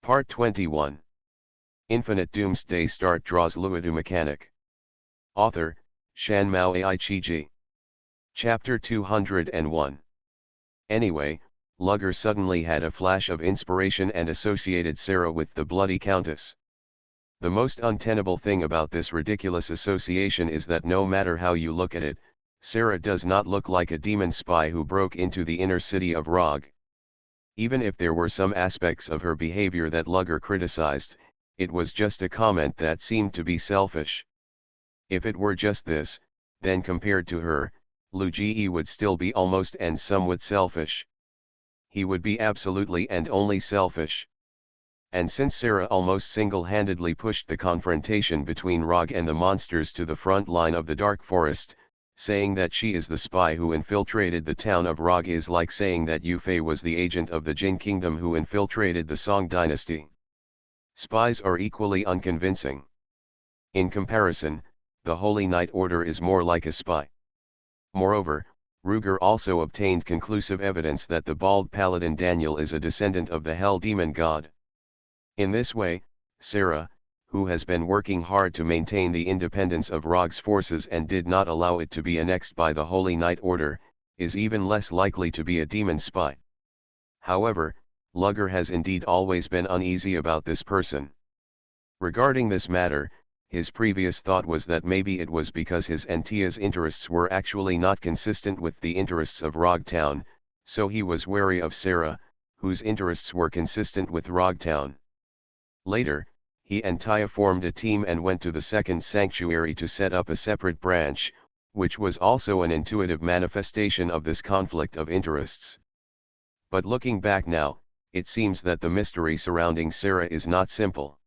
Part 21. Infinite Doomsday Start Draws Luodu Mechanic. Author, Shanmao Aichiji. Chapter 201. Anyway, Lugger suddenly had a flash of inspiration and associated Sarah with the Bloody Countess. The most untenable thing about this ridiculous association is that no matter how you look at it, Sarah does not look like a demon spy who broke into the inner city of Rog. Even if there were some aspects of her behavior that Lugger criticized, it was just a comment that seemed to be selfish. If it were just this, then compared to her, Luigi would still be almost and somewhat selfish. He would be absolutely and only selfish. And since Sarah almost single-handedly pushed the confrontation between Rog and the monsters to the front line of the Dark Forest, saying that she is the spy who infiltrated the town of Rog is like saying that Yufei was the agent of the Jin Kingdom who infiltrated the Song dynasty. Spies are equally unconvincing. In comparison, the Holy Knight Order is more like a spy. Moreover, Ruger also obtained conclusive evidence that the bald paladin Daniel is a descendant of the Hell Demon God. In this way, Sarah, who has been working hard to maintain the independence of Rog's forces and did not allow it to be annexed by the Holy Knight Order, is even less likely to be a demon spy. However, Lugger has indeed always been uneasy about this person. Regarding this matter, his previous thought was that maybe it was because his and Tia's interests were actually not consistent with the interests of Rog Town, so he was wary of Sarah, whose interests were consistent with Rog Town. Later, he and Tia formed a team and went to the second sanctuary to set up a separate branch, which was also an intuitive manifestation of this conflict of interests. But looking back now, it seems that the mystery surrounding Sarah is not simple.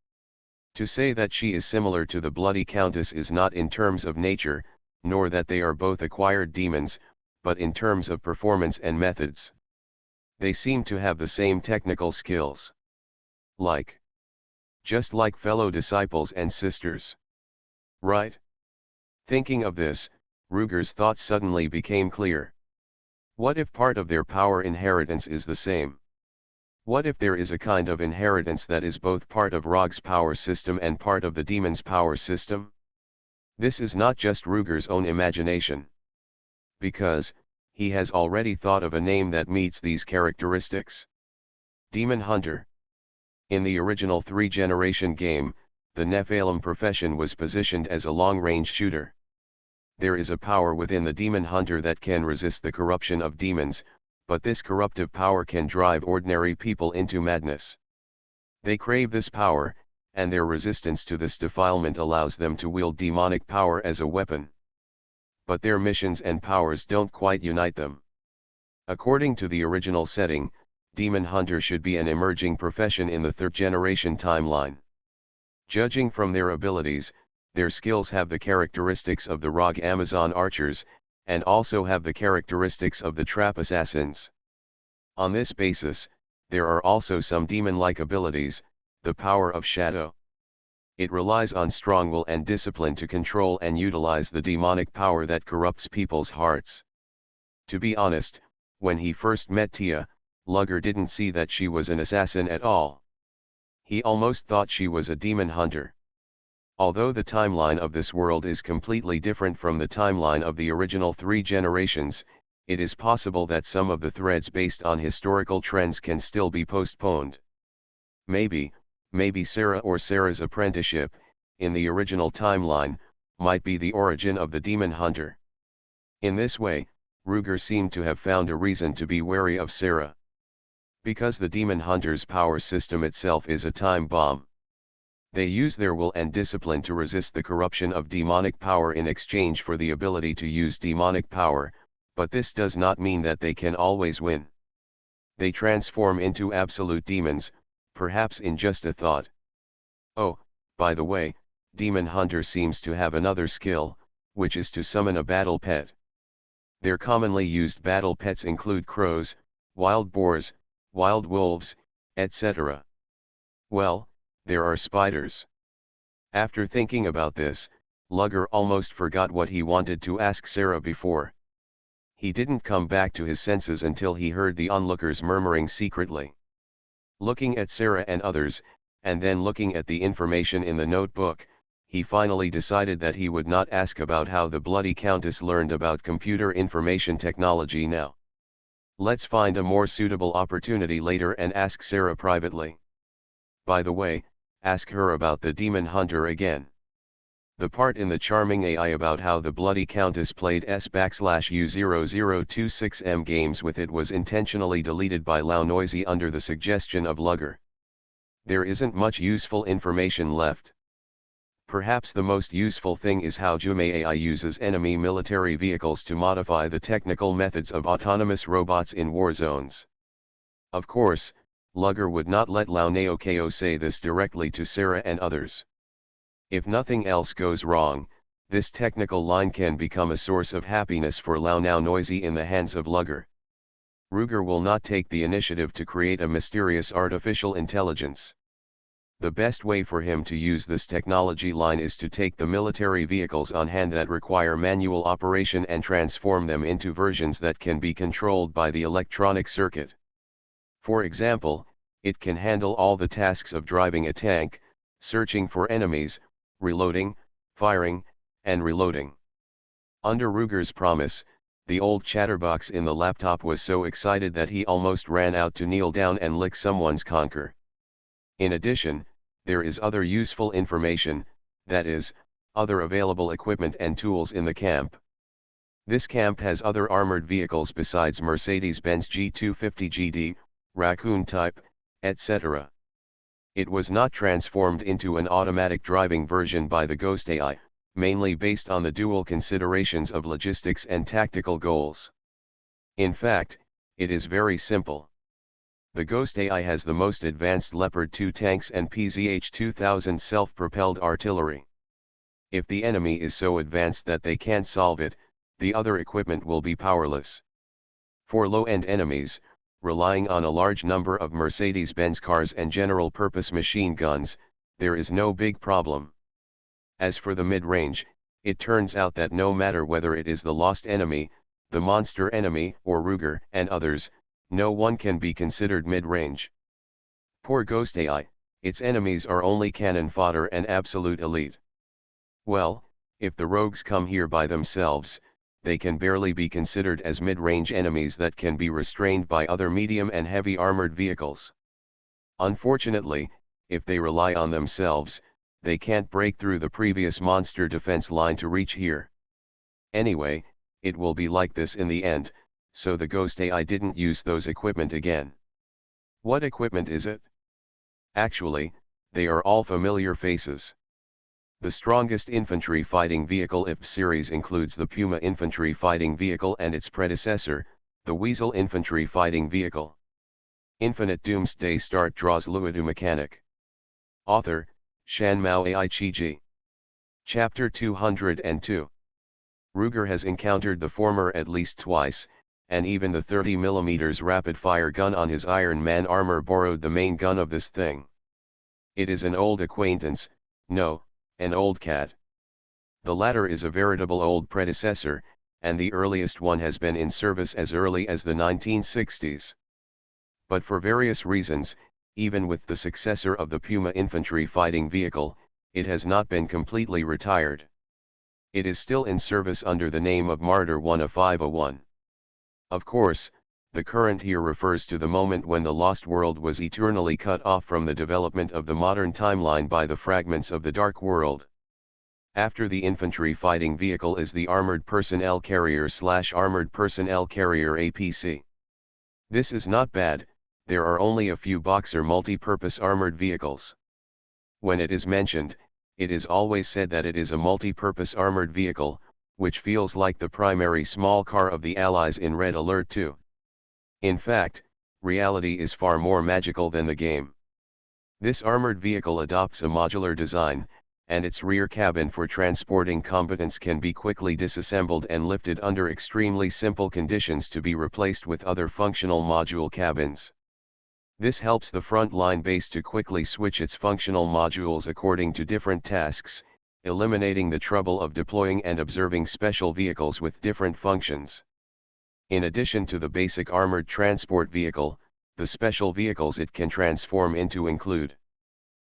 To say that she is similar to the Bloody Countess is not in terms of nature, nor that they are both acquired demons, but in terms of performance and methods. They seem to have the same technical skills. Just like fellow disciples and sisters. Right? Thinking of this, Ruger's thoughts suddenly became clear. What if part of their power inheritance is the same? What if there is a kind of inheritance that is both part of Rog's power system and part of the demon's power system? This is not just Ruger's own imagination. Because, he has already thought of a name that meets these characteristics. Demon Hunter. In the original 3-generation game, the Nephilim profession was positioned as a long-range shooter. There is a power within the demon hunter that can resist the corruption of demons, but this corruptive power can drive ordinary people into madness. They crave this power, and their resistance to this defilement allows them to wield demonic power as a weapon. But their missions and powers don't quite unite them. According to the original setting, Demon Hunter should be an emerging profession in the 3rd-generation timeline. Judging from their abilities, their skills have the characteristics of the Rog Amazon archers, and also have the characteristics of the trap assassins. On this basis, there are also some demon-like abilities, the power of shadow. It relies on strong will and discipline to control and utilize the demonic power that corrupts people's hearts. To be honest, when he first met Tia, Lugger didn't see that she was an assassin at all. He almost thought she was a demon hunter. Although the timeline of this world is completely different from the timeline of the original 3 generations, it is possible that some of the threads based on historical trends can still be postponed. Maybe Sarah or Sarah's apprenticeship, in the original timeline, might be the origin of the demon hunter. In this way, Ruger seemed to have found a reason to be wary of Sarah. Because the demon hunter's power system itself is a time bomb. They use their will and discipline to resist the corruption of demonic power in exchange for the ability to use demonic power, but this does not mean that they can always win. They transform into absolute demons, perhaps in just a thought. Oh, by the way, Demon Hunter seems to have another skill, which is to summon a battle pet. Their commonly used battle pets include crows, wild boars, wild wolves, etc. Well, there are spiders. After thinking about this, Lugger almost forgot what he wanted to ask Sarah before. He didn't come back to his senses until he heard the onlookers murmuring secretly. Looking at Sarah and others, and then looking at the information in the notebook, he finally decided that he would not ask about how the bloody Countess learned about computer information technology now. Let's find a more suitable opportunity later and ask Sarah privately. By the way, ask her about the demon hunter again. The part in the charming AI about how the bloody Countess played S/U0026M games with it was intentionally deleted by Loudnoisy under the suggestion of Lugger. There isn't much useful information left. Perhaps the most useful thing is how AI uses enemy military vehicles to modify the technical methods of autonomous robots in war zones. Of course, Lugger would not let Launeo say this directly to Sarah and others. If nothing else goes wrong, this technical line can become a source of happiness for Loudnoisy in the hands of Lugger. Ruger will not take the initiative to create a mysterious artificial intelligence. The best way for him to use this technology line is to take the military vehicles on hand that require manual operation and transform them into versions that can be controlled by the electronic circuit. For example, it can handle all the tasks of driving a tank, searching for enemies, reloading, firing, and reloading. Under Ruger's promise, the old chatterbox in the laptop was so excited that he almost ran out to kneel down and lick someone's conker. In addition, there is other useful information, that is, other available equipment and tools in the camp. This camp has other armored vehicles besides Mercedes-Benz G250 GD, Raccoon type, etc. It was not transformed into an automatic driving version by the Ghost AI, mainly based on the dual considerations of logistics and tactical goals. In fact, it is very simple. The Ghost AI has the most advanced Leopard 2 tanks and PZH-2000 self-propelled artillery. If the enemy is so advanced that they can't solve it, the other equipment will be powerless. For low-end enemies, relying on a large number of Mercedes-Benz cars and general-purpose machine guns, there is no big problem. As for the mid-range, it turns out that no matter whether it is the lost enemy, the monster enemy, or Ruger and others, no one can be considered mid-range. Poor Ghost AI, its enemies are only cannon fodder and absolute elite. Well, if the rogues come here by themselves, they can barely be considered as mid-range enemies that can be restrained by other medium and heavy armored vehicles. Unfortunately, if they rely on themselves, they can't break through the previous monster defense line to reach here. Anyway, it will be like this in the end, so the Ghost AI didn't use those equipment again. What equipment is it? Actually, they are all familiar faces. The strongest infantry fighting vehicle IF series includes the Puma infantry fighting vehicle and its predecessor, the Weasel infantry fighting vehicle. Infinite Doomsday Start draws Luodu mechanic. Author, Shanmao Ai Chiji. Chapter 202. Ruger has encountered the former at least twice, and even the 30mm rapid-fire gun on his Iron Man armor borrowed the main gun of this thing. It is an old acquaintance, no, an old cat. The latter is a veritable old predecessor, and the earliest one has been in service as early as the 1960s. But for various reasons, even with the successor of the Puma infantry fighting vehicle, it has not been completely retired. It is still in service under the name of Martyr 10501. Of course, the current here refers to the moment when the Lost World was eternally cut off from the development of the modern timeline by the fragments of the Dark World. After the infantry fighting vehicle is the Armored Personnel Carrier/Armored Personnel Carrier APC. This is not bad, there are only a few Boxer multi-purpose armored vehicles. When it is mentioned, it is always said that it is a multi-purpose armored vehicle, which feels like the primary small car of the Allies in Red Alert 2. In fact, reality is far more magical than the game. This armored vehicle adopts a modular design, and its rear cabin for transporting combatants can be quickly disassembled and lifted under extremely simple conditions to be replaced with other functional module cabins. This helps the front-line base to quickly switch its functional modules according to different tasks, eliminating the trouble of deploying and observing special vehicles with different functions. In addition to the basic armored transport vehicle, The special vehicles it can transform into include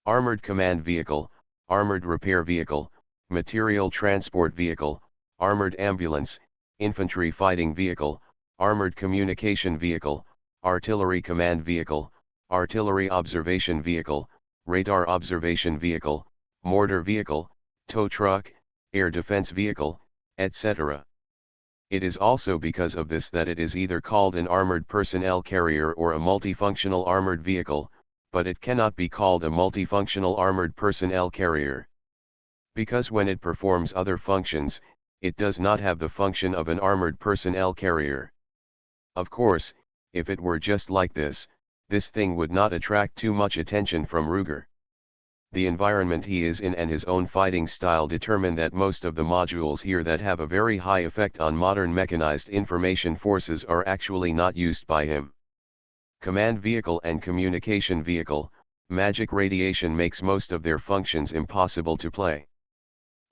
Armored Command Vehicle, Armored Repair Vehicle, Material Transport Vehicle, Armored Ambulance, Infantry Fighting Vehicle, Armored Communication Vehicle, Artillery Command Vehicle, Artillery Observation Vehicle, Radar Observation Vehicle, Mortar Vehicle, Tow Truck, Air Defense Vehicle, etc. It is also because of this that it is either called an armored personnel carrier or a multifunctional armored vehicle, but it cannot be called a multifunctional armored personnel carrier. Because when it performs other functions, it does not have the function of an armored personnel carrier. Of course, if it were just like this thing would not attract too much attention from Ruger. The environment he is in and his own fighting style determine that most of the modules here that have a very high effect on modern mechanized information forces are actually not used by him. Command Vehicle and Communication Vehicle, magic radiation makes most of their functions impossible to play.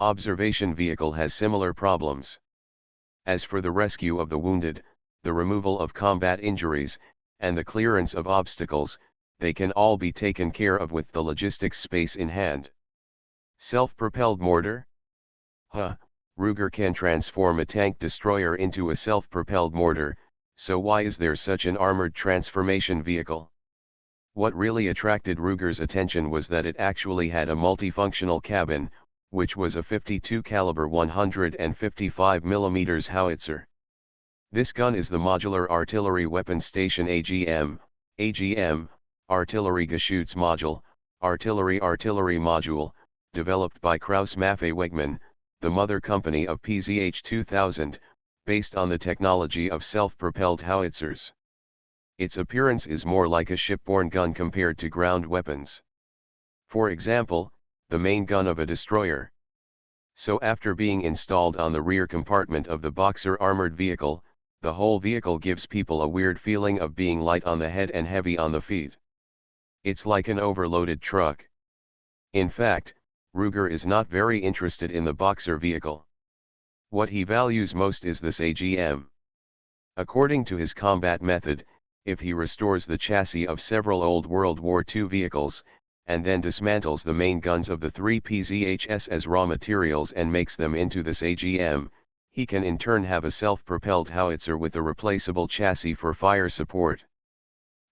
Observation Vehicle has similar problems. As for the rescue of the wounded, the removal of combat injuries, and the clearance of obstacles, they can all be taken care of with the logistics space in hand. Self-propelled mortar? Ruger can transform a tank destroyer into a self-propelled mortar, so why is there such an armored transformation vehicle? What really attracted Ruger's attention was that it actually had a multifunctional cabin, which was a 52 caliber 155 mm howitzer. This gun is the Modular Artillery Weapon Station AGM, Artillery Geschütz Module, Artillery Module, developed by Krauss-Maffei-Wegmann, the mother company of PZH 2000, based on the technology of self-propelled howitzers. Its appearance is more like a shipborne gun compared to ground weapons. For example, the main gun of a destroyer. So after being installed on the rear compartment of the Boxer armored vehicle, the whole vehicle gives people a weird feeling of being light on the head and heavy on the feet. It's like an overloaded truck. In fact, Ruger is not very interested in the Boxer vehicle. What he values most is this AGM. According to his combat method, if he restores the chassis of several old World War II vehicles, and then dismantles the main guns of the three PZHs as raw materials and makes them into this AGM, he can in turn have a self-propelled howitzer with a replaceable chassis for fire support.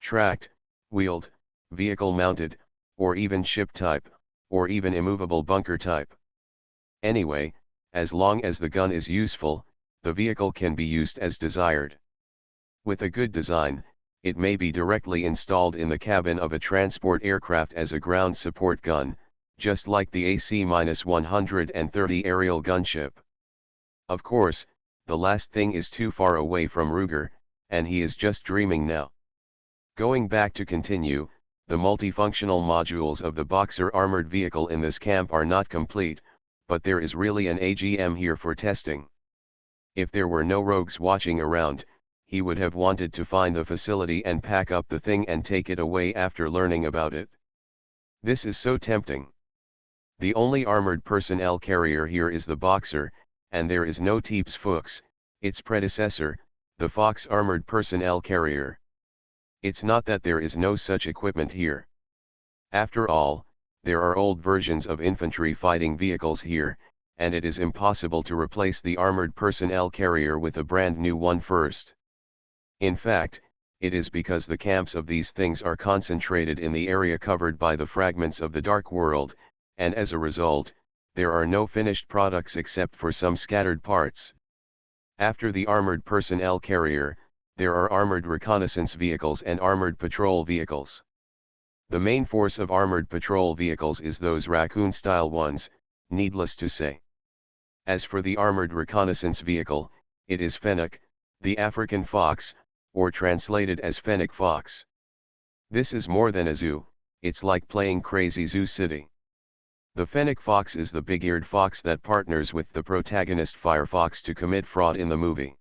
Tracked, wheeled, vehicle-mounted, or even ship type, or even immovable bunker type. Anyway, as long as the gun is useful, the vehicle can be used as desired. With a good design, it may be directly installed in the cabin of a transport aircraft as a ground support gun, just like the AC-130 aerial gunship. Of course, the last thing is too far away from Ruger, and he is just dreaming now. Going back to continue, the multifunctional modules of the Boxer armored vehicle in this camp are not complete, but there is really an AGM here for testing. If there were no rogues watching around, he would have wanted to find the facility and pack up the thing and take it away after learning about it. This is so tempting. The only armored personnel carrier here is the Boxer, and there is no Teeps Fuchs, its predecessor, the Fox armored personnel carrier. It's not that there is no such equipment here. After all, there are old versions of infantry fighting vehicles here, and it is impossible to replace the armored personnel carrier with a brand new one first. In fact, it is because the camps of these things are concentrated in the area covered by the fragments of the Dark World, and as a result, there are no finished products except for some scattered parts. After the armored personnel carrier, there are armored reconnaissance vehicles and armored patrol vehicles. The main force of armored patrol vehicles is those Raccoon-style ones, needless to say. As for the armored reconnaissance vehicle, it is Fennec, the African fox, or translated as Fennec Fox. This is more than a zoo, it's like playing Crazy Zoo City. The Fennec Fox is the big-eared fox that partners with the protagonist Firefox to commit fraud in the movie.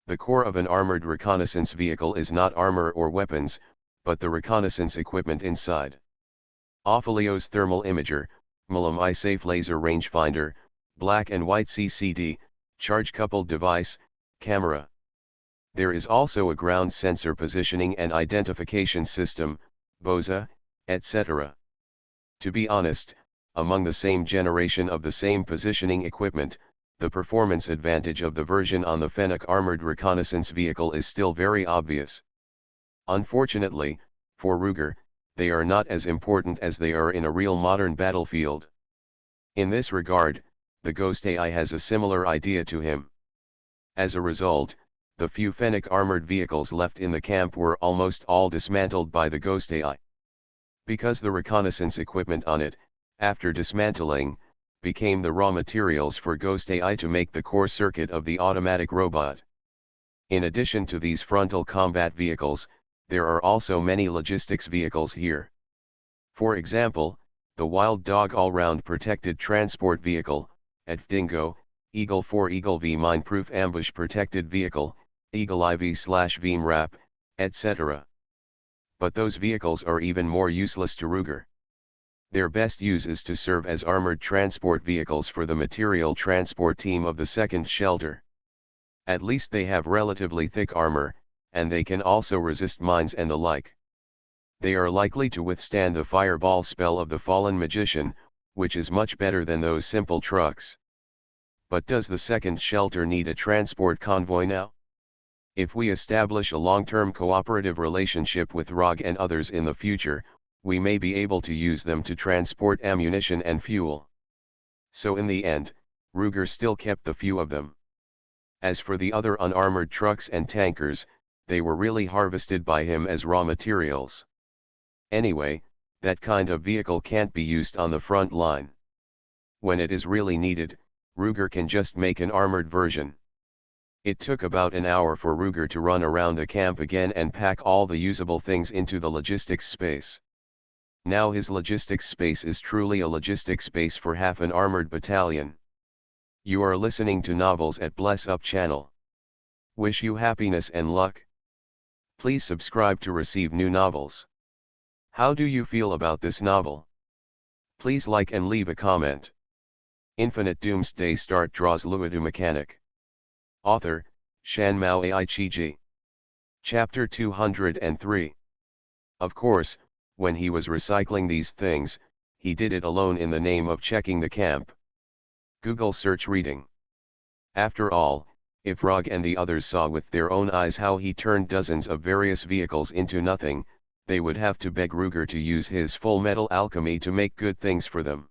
The core of an armored reconnaissance vehicle is not armor or weapons, but the reconnaissance equipment inside. Ophelio's thermal imager, Malum safe laser rangefinder, black and white CCD, charge-coupled device, camera. There is also a ground sensor positioning and identification system, BOSA, etc. To be honest, among the same generation of the same positioning equipment, the performance advantage of the version on the Fennec armored reconnaissance vehicle is still very obvious. Unfortunately, for Ruger, they are not as important as they are in a real modern battlefield. In this regard, the Ghost AI has a similar idea to him. As a result, the few Fennec armored vehicles left in the camp were almost all dismantled by the Ghost AI. Because the reconnaissance equipment on it, after dismantling, became the raw materials for Ghost AI to make the core circuit of the automatic robot. In addition to these frontal combat vehicles, there are also many logistics vehicles here. For example, the Wild Dog all-round protected transport vehicle, at Dingo, Eagle 4 Eagle V mine-proof ambush protected vehicle, Eagle IV/Veeam Wrap, etc. But those vehicles are even more useless to Ruger. Their best use is to serve as armored transport vehicles for the material transport team of the second shelter. At least they have relatively thick armor, and they can also resist mines and the like. They are likely to withstand the fireball spell of the fallen magician, which is much better than those simple trucks. But does the second shelter need a transport convoy now? If we establish a long-term cooperative relationship with ROG and others in the future, we may be able to use them to transport ammunition and fuel. So in the end, Ruger still kept the few of them. As for the other unarmored trucks and tankers, they were really harvested by him as raw materials. Anyway, that kind of vehicle can't be used on the front line. When it is really needed, Ruger can just make an armored version. It took about an hour for Ruger to run around the camp again and pack all the usable things into the logistics space. Now his logistics space is truly a logistics space for half an armored battalion. You are listening to Novels at Bless Up channel. Wish you happiness and luck. Please subscribe to receive new novels. How do you feel about this novel? Please like and leave a comment. Infinite Doomsday Start draws Luodu mechanic. Author, Shanmao Aichiji. Chapter 203. Of course, when he was recycling these things, he did it alone in the name of checking the camp. Google search reading. After all, if ROG and the others saw with their own eyes how he turned dozens of various vehicles into nothing, they would have to beg Ruger to use his full metal alchemy to make good things for them.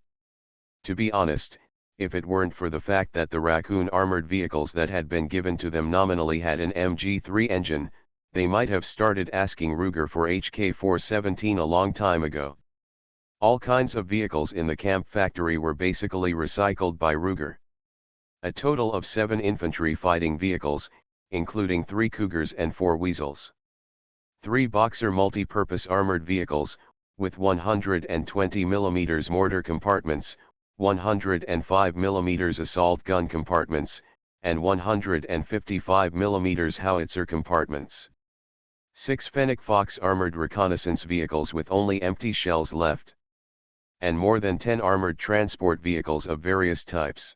To be honest, if it weren't for the fact that the Raccoon armored vehicles that had been given to them nominally had an MG3 engine, they might have started asking Ruger for HK417 a long time ago. All kinds of vehicles in the camp factory were basically recycled by Ruger. A total of 7 infantry fighting vehicles, including 3 Cougars and 4 Weasels. 3 Boxer multi-purpose armored vehicles, with 120mm mortar compartments, 105mm assault gun compartments, and 155mm howitzer compartments. 6 Fennec Fox armored reconnaissance vehicles with only empty shells left. And more than 10 armored transport vehicles of various types.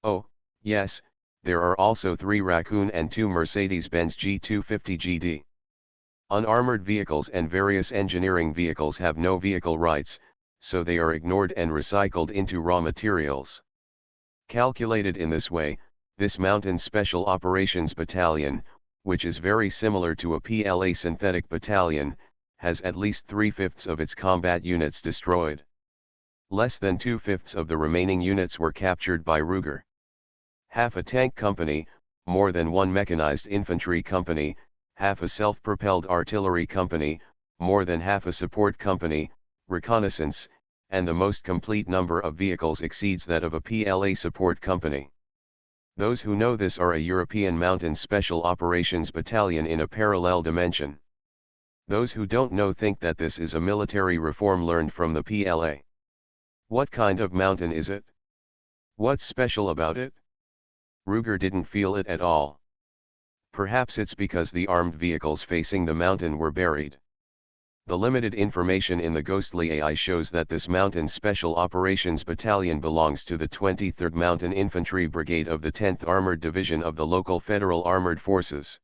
Oh, yes, there are also 3 Raccoon and 2 Mercedes-Benz G250 GD. Unarmored vehicles and various engineering vehicles have no vehicle rights, so they are ignored and recycled into raw materials. Calculated in this way, this Mountain Special Operations Battalion, which is very similar to a PLA synthetic battalion, has at least 3/5 of its combat units destroyed. Less than 2/5 of the remaining units were captured by Ruger. Half a tank company, more than 1 mechanized infantry company, half a self-propelled artillery company, more than half a support company, reconnaissance, and the most complete number of vehicles exceeds that of a PLA support company. Those who know this are a European Mountain Special Operations Battalion in a parallel dimension. Those who don't know think that this is a military reform learned from the PLA. What kind of mountain is it? What's special about it? Ruger didn't feel it at all. Perhaps it's because the armed vehicles facing the mountain were buried. The limited information in the ghostly AI shows that this Mountain Special Operations Battalion belongs to the 23rd Mountain Infantry Brigade of the 10th Armored Division of the local Federal Armored Forces.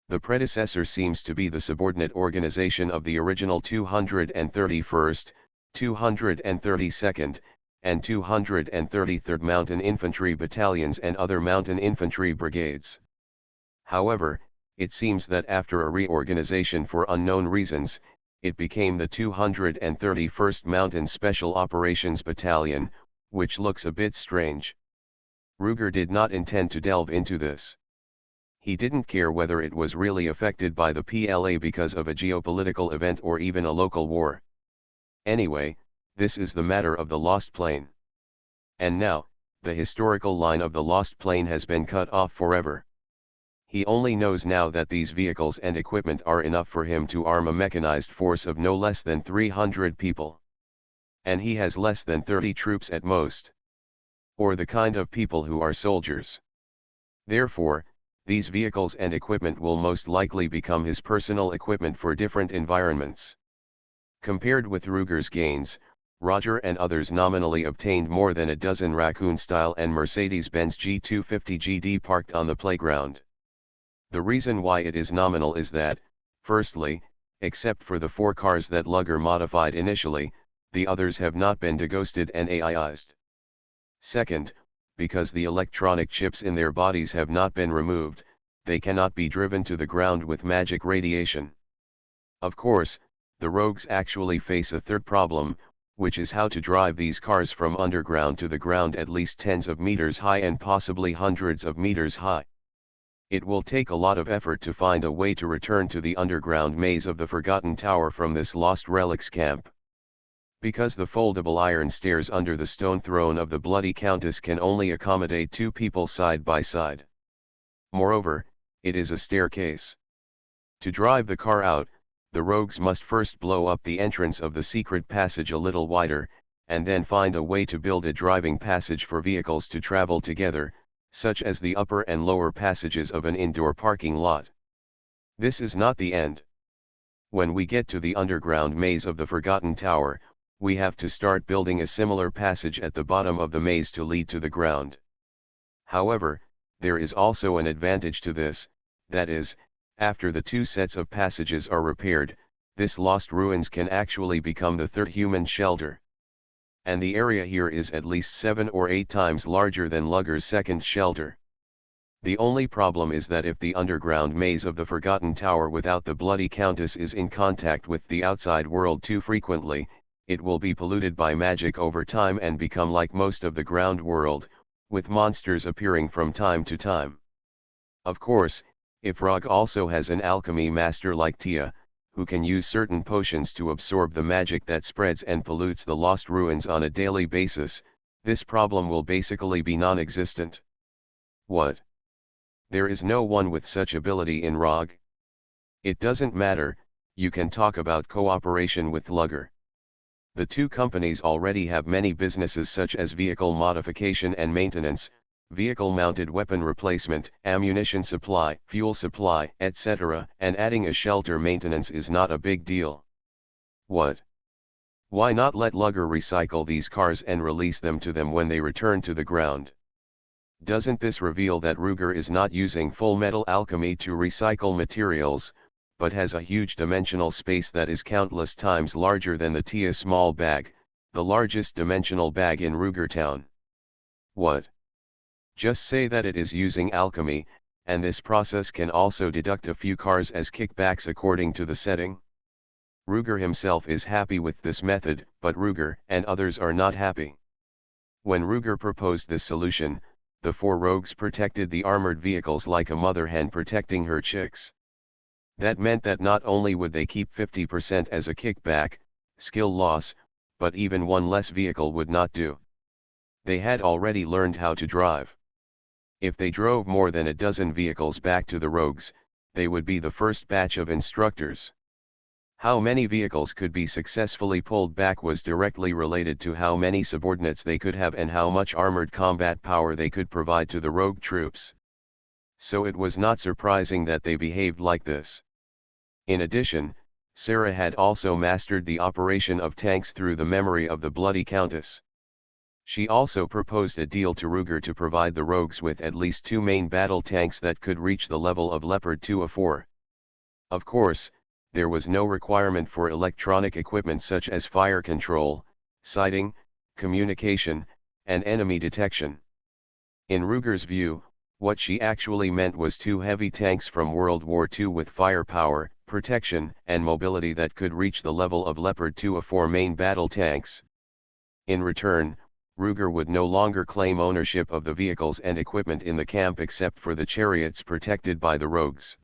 The predecessor seems to be the subordinate organization of the original 231st, 232nd, and 233rd Mountain Infantry Battalions and other mountain infantry brigades. However, it seems that after a reorganization for unknown reasons, it became the 231st Mountain Special Operations Battalion, which looks a bit strange. Ruger did not intend to delve into this. He didn't care whether it was really affected by the PLA because of a geopolitical event or even a local war. Anyway, this is the matter of the lost plane. And now, the historical line of the lost plane has been cut off forever. He only knows now that these vehicles and equipment are enough for him to arm a mechanized force of no less than 300 people. And he has less than 30 troops at most. Or the kind of people who are soldiers. Therefore, these vehicles and equipment will most likely become his personal equipment for different environments. Compared with Ruger's gains, Roger and others nominally obtained more than a dozen Raccoon-style and Mercedes-Benz G250 GD parked on the playground. The reason why it is nominal is that, firstly, except for the 4 cars that Luger modified initially, the others have not been deghosted and AIized. Second, because the electronic chips in their bodies have not been removed, they cannot be driven to the ground with magic radiation. Of course, the rogues actually face a third problem, which is how to drive these cars from underground to the ground at least tens of meters high and possibly hundreds of meters high. It will take a lot of effort to find a way to return to the underground maze of the Forgotten Tower from this Lost Relics camp. Because the foldable iron stairs under the stone throne of the Bloody Countess can only accommodate 2 people side by side. Moreover, it is a staircase. To drive the car out, the rogues must first blow up the entrance of the secret passage a little wider, and then find a way to build a driving passage for vehicles to travel together, such as the upper and lower passages of an indoor parking lot. This is not the end. When we get to the underground maze of the Forgotten Tower, we have to start building a similar passage at the bottom of the maze to lead to the ground. However, there is also an advantage to this, that is, after the 2 sets of passages are repaired, this Lost Ruins can actually become the 3rd human shelter. And the area here is at least 7 or 8 times larger than Luger's 2nd shelter. The only problem is that if the underground maze of the Forgotten Tower without the Bloody Countess is in contact with the outside world too frequently, it will be polluted by magic over time and become like most of the ground world, with monsters appearing from time to time. Of course, if Rog also has an alchemy master like Tia, who can use certain potions to absorb the magic that spreads and pollutes the Lost Ruins on a daily basis, this problem will basically be non-existent. What? There is no one with such ability in Rog? It doesn't matter, you can talk about cooperation with Luger. The 2 companies already have many businesses such as vehicle modification and maintenance, vehicle-mounted weapon replacement, ammunition supply, fuel supply, etc., and adding a shelter maintenance is not a big deal. What? Why not let Luger recycle these cars and release them to them when they return to the ground? Doesn't this reveal that Ruger is not using full metal alchemy to recycle materials, but has a huge dimensional space that is countless times larger than the Tia small bag, the largest dimensional bag in Ruger Town? What? Just say that it is using alchemy, and this process can also deduct a few cars as kickbacks according to the setting. Ruger himself is happy with this method, but Ruger and others are not happy. When Ruger proposed this solution, the 4 rogues protected the armored vehicles like a mother hen protecting her chicks. That meant that not only would they keep 50% as a kickback, skill loss, but even 1 less vehicle would not do. They had already learned how to drive. If they drove more than a dozen vehicles back to the rogues, they would be the first batch of instructors. How many vehicles could be successfully pulled back was directly related to how many subordinates they could have and how much armored combat power they could provide to the rogue troops. So it was not surprising that they behaved like this. In addition, Sarah had also mastered the operation of tanks through the memory of the Bloody Countess. She also proposed a deal to Ruger to provide the rogues with at least 2 main battle tanks that could reach the level of Leopard 2A4. Of course, there was no requirement for electronic equipment such as fire control, sighting, communication, and enemy detection. In Ruger's view, what she actually meant was 2 heavy tanks from World War II with firepower, protection, and mobility that could reach the level of Leopard 2A4 main battle tanks. In return, Ruger would no longer claim ownership of the vehicles and equipment in the camp except for the chariots protected by the rogues.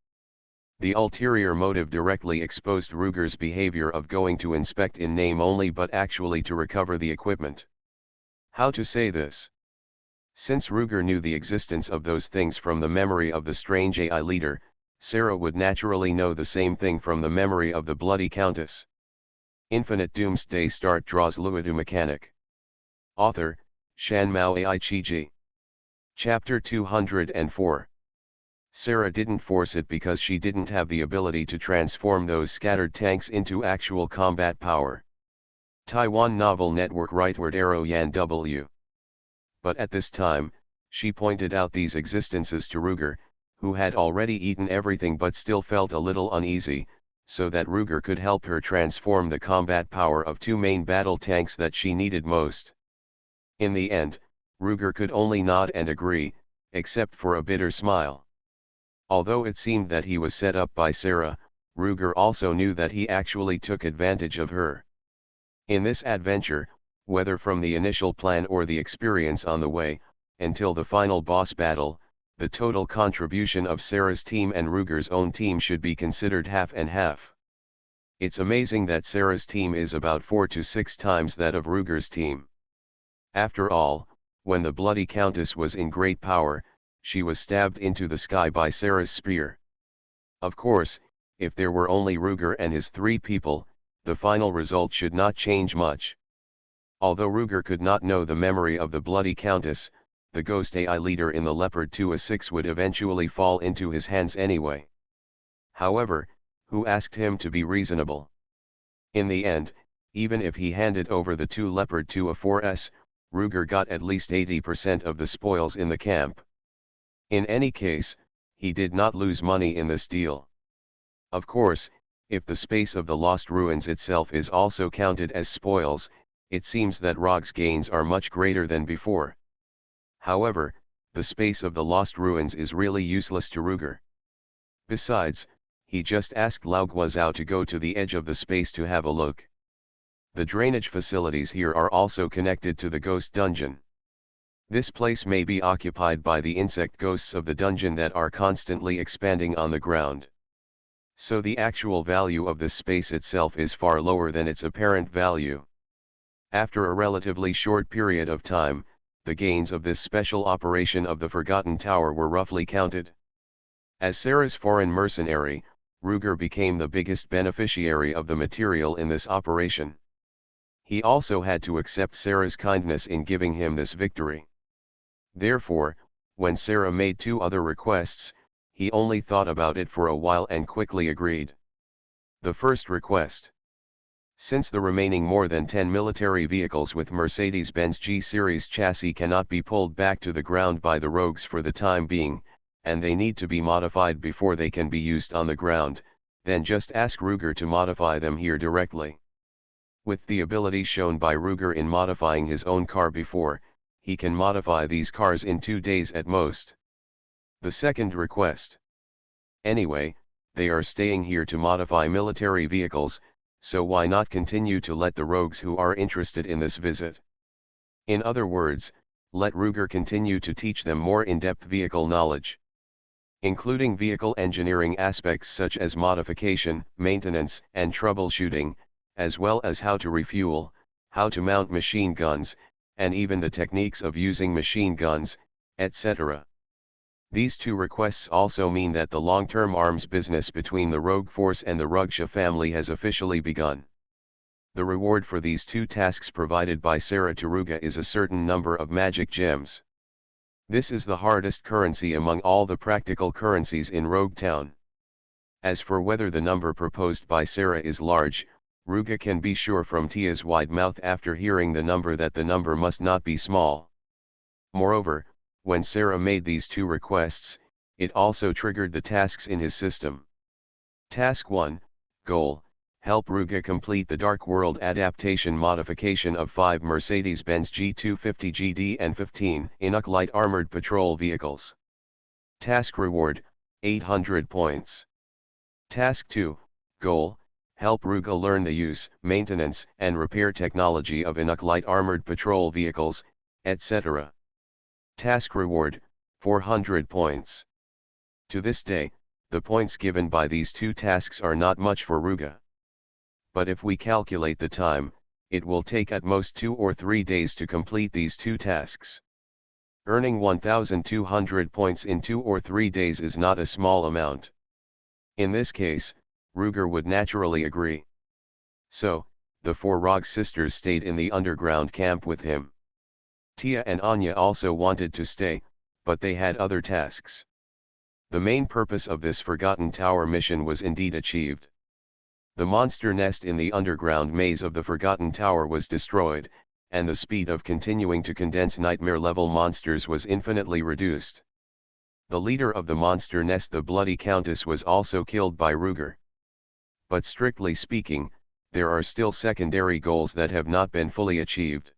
The ulterior motive directly exposed Ruger's behavior of going to inspect in name only but actually to recover the equipment. How to say this? Since Ruger knew the existence of those things from the memory of the strange AI leader, Sarah would naturally know the same thing from the memory of the Bloody Countess. Infinite Doomsday Start draws Luodu Mechanic. Author, Shanmao Aichiji. Chapter 204. Sarah didn't force it because she didn't have the ability to transform those scattered tanks into actual combat power. Taiwan Novel Network Rightward Arrow Yan W. But at this time, she pointed out these existences to Ruger, who had already eaten everything but still felt a little uneasy, so that Ruger could help her transform the combat power of 2 main battle tanks that she needed most. In the end, Ruger could only nod and agree, except for a bitter smile. Although it seemed that he was set up by Sarah, Ruger also knew that he actually took advantage of her. In this adventure, whether from the initial plan or the experience on the way, until the final boss battle, the total contribution of Sarah's team and Ruger's own team should be considered half and half. It's amazing that Sarah's team is about 4 to 6 times that of Ruger's team. After all, when the Bloody Countess was in great power, she was stabbed into the sky by Sarah's spear. Of course, if there were only Ruger and his 3 people, the final result should not change much. Although Ruger could not know the memory of the Bloody Countess, the Ghost AI leader in the Leopard 2A6 would eventually fall into his hands anyway. However, who asked him to be reasonable? In the end, even if he handed over the 2 Leopard 2A4s, Ruger got at least 80% of the spoils in the camp. In any case, he did not lose money in this deal. Of course, if the space of the Lost Ruins itself is also counted as spoils, it seems that Rog's gains are much greater than before. However, the space of the Lost Ruins is really useless to Ruger. Besides, he just asked Lao Guozhao to go to the edge of the space to have a look. The drainage facilities here are also connected to the ghost dungeon. This place may be occupied by the insect ghosts of the dungeon that are constantly expanding on the ground. So the actual value of this space itself is far lower than its apparent value. After a relatively short period of time, the gains of this special operation of the Forgotten Tower were roughly counted. As Sarah's foreign mercenary, Ruger became the biggest beneficiary of the material in this operation. He also had to accept Sarah's kindness in giving him this victory. Therefore, when Sarah made 2 other requests, he only thought about it for a while and quickly agreed. The first request. Since the remaining more than 10 military vehicles with Mercedes-Benz G-Series chassis cannot be pulled back to the ground by the rogues for the time being, and they need to be modified before they can be used on the ground, then just ask Ruger to modify them here directly. With the ability shown by Ruger in modifying his own car before, he can modify these cars in 2 days at most. The second request. Anyway, they are staying here to modify military vehicles, so why not continue to let the rogues who are interested in this visit? In other words, let Ruger continue to teach them more in-depth vehicle knowledge, including vehicle engineering aspects such as modification, maintenance, and troubleshooting, as well as how to refuel, how to mount machine guns, and even the techniques of using machine guns, etc. These 2 requests also mean that the long-term arms business between the Rogue Force and the Rugsha family has officially begun. The reward for these 2 tasks provided by Sarah to Ruger is a certain number of magic gems. This is the hardest currency among all the practical currencies in Rogue Town. As for whether the number proposed by Sarah is large, Ruger can be sure from Tia's wide mouth after hearing the number that the number must not be small. Moreover, when Sarah made these 2 requests, it also triggered the tasks in his system. Task 1, Goal, help Ruga complete the Dark World adaptation modification of 5 Mercedes-Benz G250GD and 15 Inuk light armored patrol vehicles. Task Reward, 800 points. Task 2, Goal, help Ruga learn the use, maintenance, and repair technology of Inuk light armored patrol vehicles, etc. Task Reward, 400 points. To this day, the points given by these two tasks are not much for Ruga. But if we calculate the time, it will take at most 2 or 3 days to complete these two tasks. Earning 1,200 points in 2 or 3 days is not a small amount. In this case, Ruger would naturally agree. So, the 4 Rog sisters stayed in the underground camp with him. Tia and Anya also wanted to stay, but they had other tasks. The main purpose of this Forgotten Tower mission was indeed achieved. The monster nest in the underground maze of the Forgotten Tower was destroyed, and the speed of continuing to condense nightmare-level monsters was infinitely reduced. The leader of the monster nest, the Bloody Countess, was also killed by Ruger. But strictly speaking, there are still secondary goals that have not been fully achieved.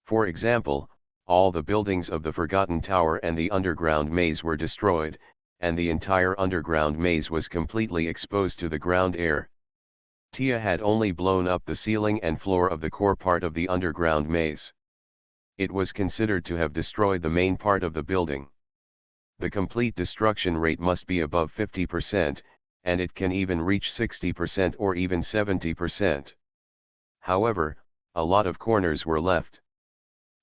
For example, all the buildings of the Forgotten Tower and the underground maze were destroyed, and the entire underground maze was completely exposed to the ground air. Tia had only blown up the ceiling and floor of the core part of the underground maze. It was considered to have destroyed the main part of the building. The complete destruction rate must be above 50%, and it can even reach 60% or even 70%. However, a lot of corners were left.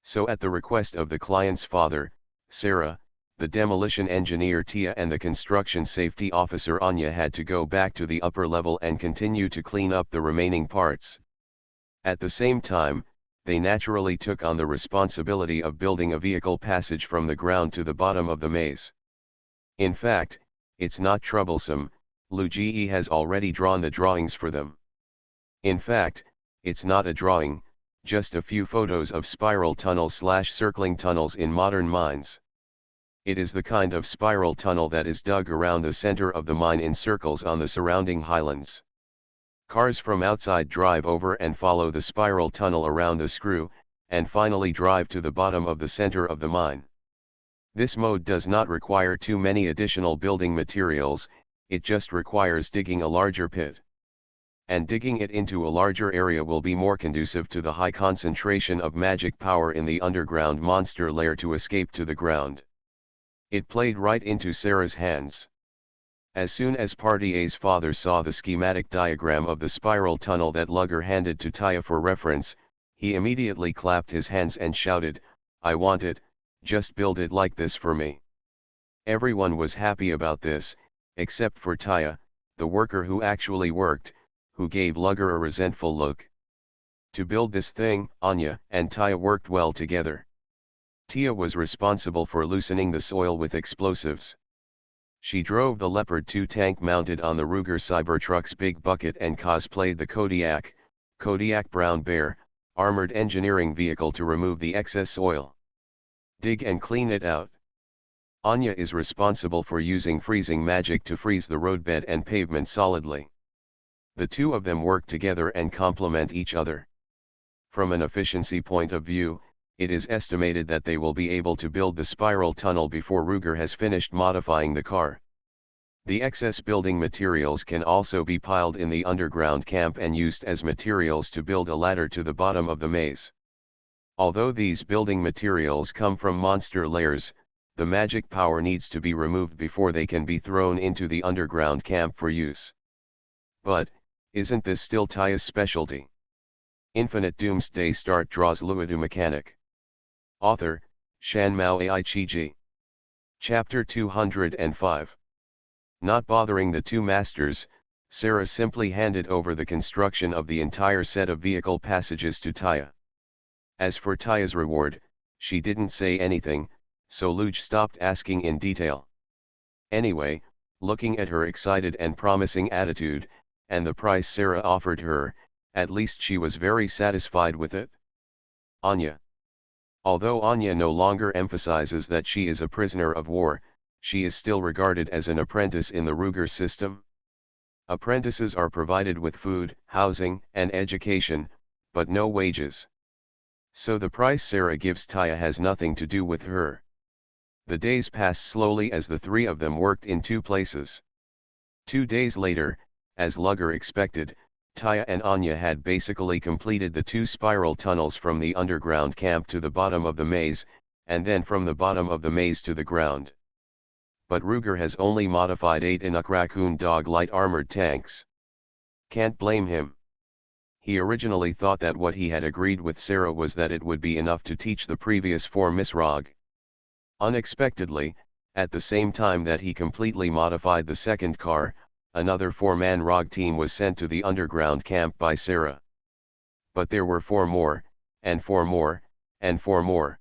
So at the request of the client's father, Sarah, the demolition engineer Tia and the construction safety officer Anya had to go back to the upper level and continue to clean up the remaining parts. At the same time, they naturally took on the responsibility of building a vehicle passage from the ground to the bottom of the maze. In fact, it's not troublesome, Luigi has already drawn the drawings for them. In fact, it's not a drawing, just a few photos of spiral tunnels/circling tunnels in modern mines. It is the kind of spiral tunnel that is dug around the center of the mine in circles on the surrounding highlands. Cars from outside drive over and follow the spiral tunnel around the screw, and finally drive to the bottom of the center of the mine. This mode does not require too many additional building materials, it just requires digging a larger pit. And digging it into a larger area will be more conducive to the high concentration of magic power in the underground monster lair to escape to the ground. It played right into Sarah's hands. As soon as Party A's father saw the schematic diagram of the spiral tunnel that Lugger handed to Tia for reference, he immediately clapped his hands and shouted, "I want it, just build it like this for me." Everyone was happy about this, except for Tia, the worker who actually worked, who gave Lugger a resentful look. To build this thing, Anya and Tia worked well together. Tia was responsible for loosening the soil with explosives. She drove the Leopard 2 tank mounted on the Ruger Cybertruck's big bucket and cosplayed the Kodiak Brown Bear, armored engineering vehicle to remove the excess soil. Dig and clean it out. Anya is responsible for using freezing magic to freeze the roadbed and pavement solidly. The two of them work together and complement each other. From an efficiency point of view, it is estimated that they will be able to build the spiral tunnel before Ruger has finished modifying the car. The excess building materials can also be piled in the underground camp and used as materials to build a ladder to the bottom of the maze. Although these building materials come from monster lairs, the magic power needs to be removed before they can be thrown into the underground camp for use. But, isn't this still Tia's specialty? Infinite Doomsday Start draws Luodu mechanic. Author, Shanmao Aichiji. Chapter 205. Not bothering the two masters, Sarah simply handed over the construction of the entire set of vehicle passages to Tia. As for Tia's reward, she didn't say anything, so Luge stopped asking in detail. Anyway, looking at her excited and promising attitude, and the price Sarah offered her, at least she was very satisfied with it. Anya. Although Anya no longer emphasizes that she is a prisoner of war, she is still regarded as an apprentice in the Ruger system. Apprentices are provided with food, housing, and education, but no wages. So the price Sarah gives Taya has nothing to do with her. The days passed slowly as the three of them worked in two places. 2 days later, as Lugger expected, Taya and Anya had basically completed the 2 spiral tunnels from the underground camp to the bottom of the maze, and then from the bottom of the maze to the ground. But Ruger has only modified 8 Inuk Raccoon Dog light armored tanks. Can't blame him. He originally thought that what he had agreed with Sarah was that it would be enough to teach the previous 4 Miss Rog. Unexpectedly, at the same time that he completely modified the second car, another 4-man ROG team was sent to the underground camp by Sarah. But there were 4 more, and 4 more, and 4 more.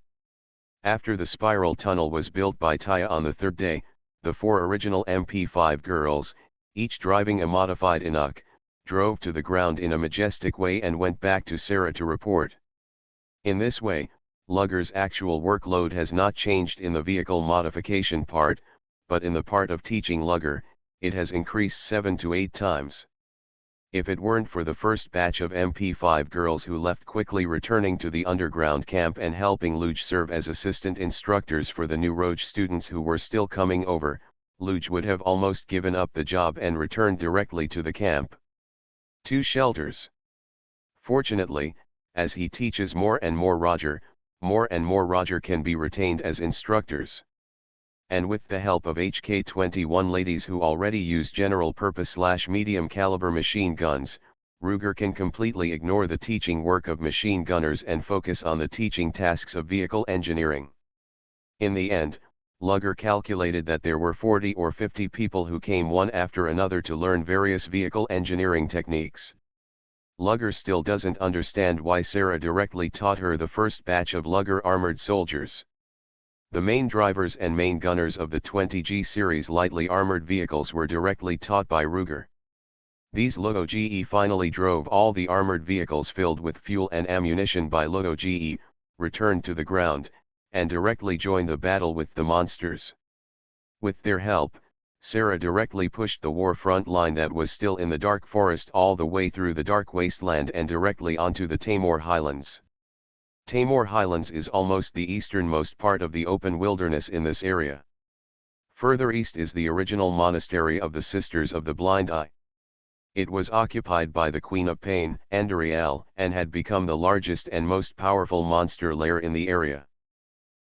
After the spiral tunnel was built by Taya on the 3rd day, the 4 original MP5 girls, each driving a modified Inuk, drove to the ground in a majestic way and went back to Sarah to report. In this way, Lugger's actual workload has not changed in the vehicle modification part, but in the part of teaching Lugger, it has increased 7 to 8 times. If it weren't for the first batch of MP5 girls who left quickly returning to the underground camp and helping Luge serve as assistant instructors for the new Rogue students who were still coming over, Luge would have almost given up the job and returned directly to the camp. 2 shelters. Fortunately, as he teaches more and more Roger can be retained as instructors. And with the help of HK-21 ladies who already use general-purpose/medium caliber machine guns, Ruger can completely ignore the teaching work of machine gunners and focus on the teaching tasks of vehicle engineering. In the end, Lugger calculated that there were 40 or 50 people who came one after another to learn various vehicle engineering techniques. Lugger still doesn't understand why Sarah directly taught her the first batch of Lugger armored soldiers. The main drivers and main gunners of the 20G series lightly armored vehicles were directly taught by Ruger. These Luodu GE finally drove all the armored vehicles filled with fuel and ammunition by Luodu GE, returned to the ground, and directly joined the battle with the monsters. With their help, Sarah directly pushed the war front line that was still in the dark forest all the way through the dark wasteland and directly onto the Tamor Highlands. Tamor Highlands is almost the easternmost part of the open wilderness in this area. Further east is the original monastery of the Sisters of the Blind Eye. It was occupied by the Queen of Pain, Andariel, and had become the largest and most powerful monster lair in the area.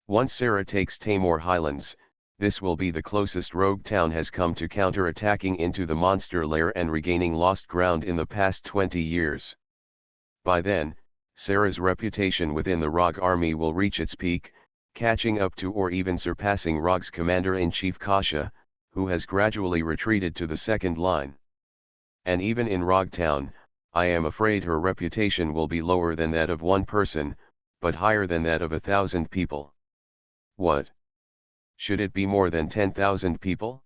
Once Sarah takes Tamor Highlands, this will be the closest rogue town has come to counter-attacking into the monster lair and regaining lost ground in the past 20 years. By then, Sarah's reputation within the Rogue army will reach its peak, catching up to or even surpassing Rogue's commander-in-chief Kasha, who has gradually retreated to the second line. And even in Rogue Town, I am afraid her reputation will be lower than that of one person, but higher than that of 1,000 people. What? Should it be more than 10,000 people?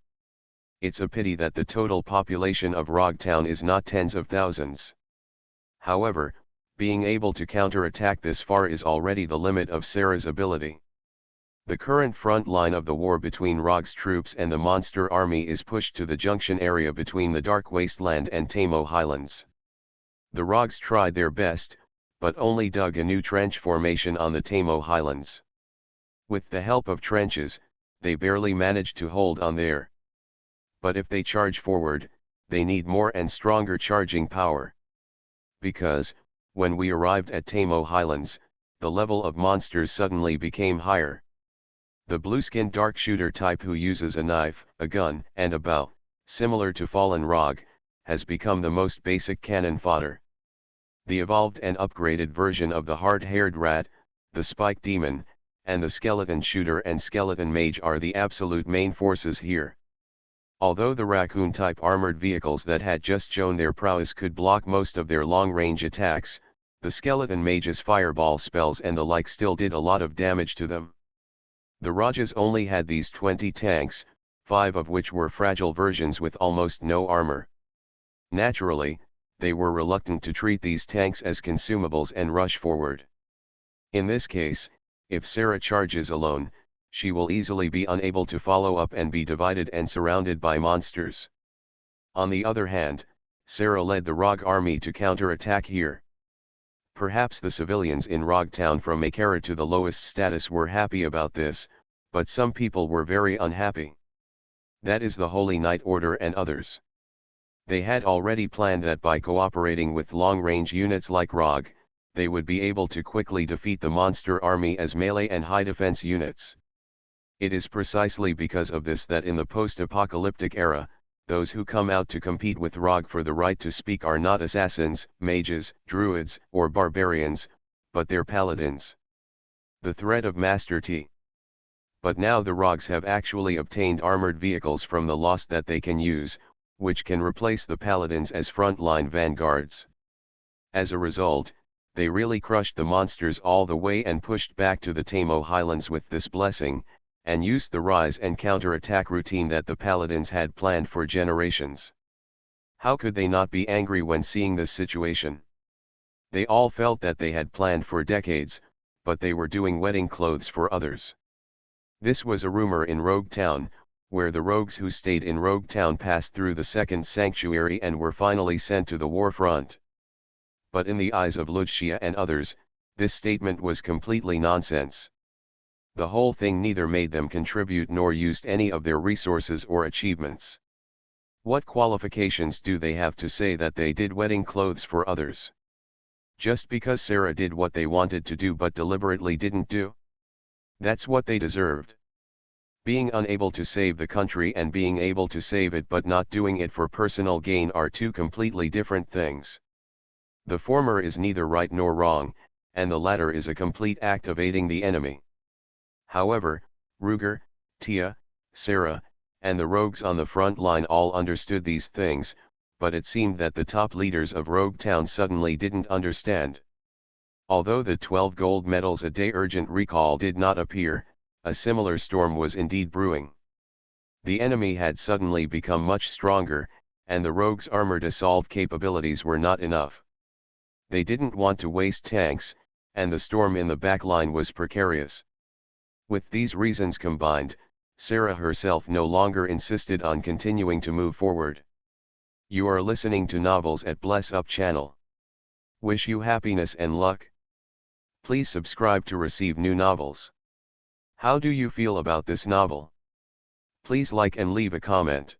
It's a pity that the total population of Rogue Town is not tens of thousands. However, being able to counterattack this far is already the limit of Sarah's ability. The current front line of the war between Rogue's troops and the monster army is pushed to the junction area between the Dark Wasteland and Tamor Highlands. The Rogues tried their best, but only dug a new trench formation on the Tamor Highlands. With the help of trenches, they barely managed to hold on there. But if they charge forward, they need more and stronger charging power. Because, when we arrived at Tamor Highlands, the level of monsters suddenly became higher. The blue-skinned dark shooter type who uses a knife, a gun, and a bow, similar to Fallen Rogue, has become the most basic cannon fodder. The evolved and upgraded version of the hard-haired rat, the spike demon, and the skeleton shooter and skeleton mage are the absolute main forces here. Although the raccoon-type armored vehicles that had just shown their prowess could block most of their long-range attacks, the skeleton mage's fireball spells and the like still did a lot of damage to them. The Rajas only had these 20 tanks, 5 of which were fragile versions with almost no armor. Naturally, they were reluctant to treat these tanks as consumables and rush forward. In this case, if Sarah charges alone, she will easily be unable to follow up and be divided and surrounded by monsters. On the other hand, Sarah led the Rogue army to counter-attack here. Perhaps the civilians in Rogue Town from Makara to the lowest status were happy about this, but some people were very unhappy. That is the Holy Knight Order and others. They had already planned that by cooperating with long-range units like Rogue, they would be able to quickly defeat the monster army as melee and high defense units. It is precisely because of this that in the post-apocalyptic era, those who come out to compete with Rogue for the right to speak are not assassins, mages, druids, or barbarians, but they're paladins. The threat of Master T. But now the Rogues have actually obtained armored vehicles from the Lost that they can use, which can replace the paladins as frontline vanguards. As a result, they really crushed the monsters all the way and pushed back to the Tamo Highlands with this blessing, and used the rise and counter-attack routine that the paladins had planned for generations. How could they not be angry when seeing this situation? They all felt that they had planned for decades, but they were doing wedding clothes for others. This was a rumor in Rogue Town, where the rogues who stayed in Rogue Town passed through the second sanctuary and were finally sent to the war front. But in the eyes of Lucia and others, this statement was completely nonsense. The whole thing neither made them contribute nor used any of their resources or achievements. What qualifications do they have to say that they did wedding clothes for others? Just because Sarah did what they wanted to do but deliberately didn't do? That's what they deserved. Being unable to save the country and being able to save it but not doing it for personal gain are two completely different things. The former is neither right nor wrong, and the latter is a complete act of aiding the enemy. However, Ruger, Tia, Sarah, and the rogues on the front line all understood these things, but it seemed that the top leaders of Rogue Town suddenly didn't understand. Although the 12 gold medals a day urgent recall did not appear, a similar storm was indeed brewing. The enemy had suddenly become much stronger, and the rogues' armored assault capabilities were not enough. They didn't want to waste tanks, and the storm in the back line was precarious. With these reasons combined, Sarah herself no longer insisted on continuing to move forward. You are listening to Novels at Bless Up channel. Wish you happiness and luck. Please subscribe to receive new novels. How do you feel about this novel? Please like and leave a comment.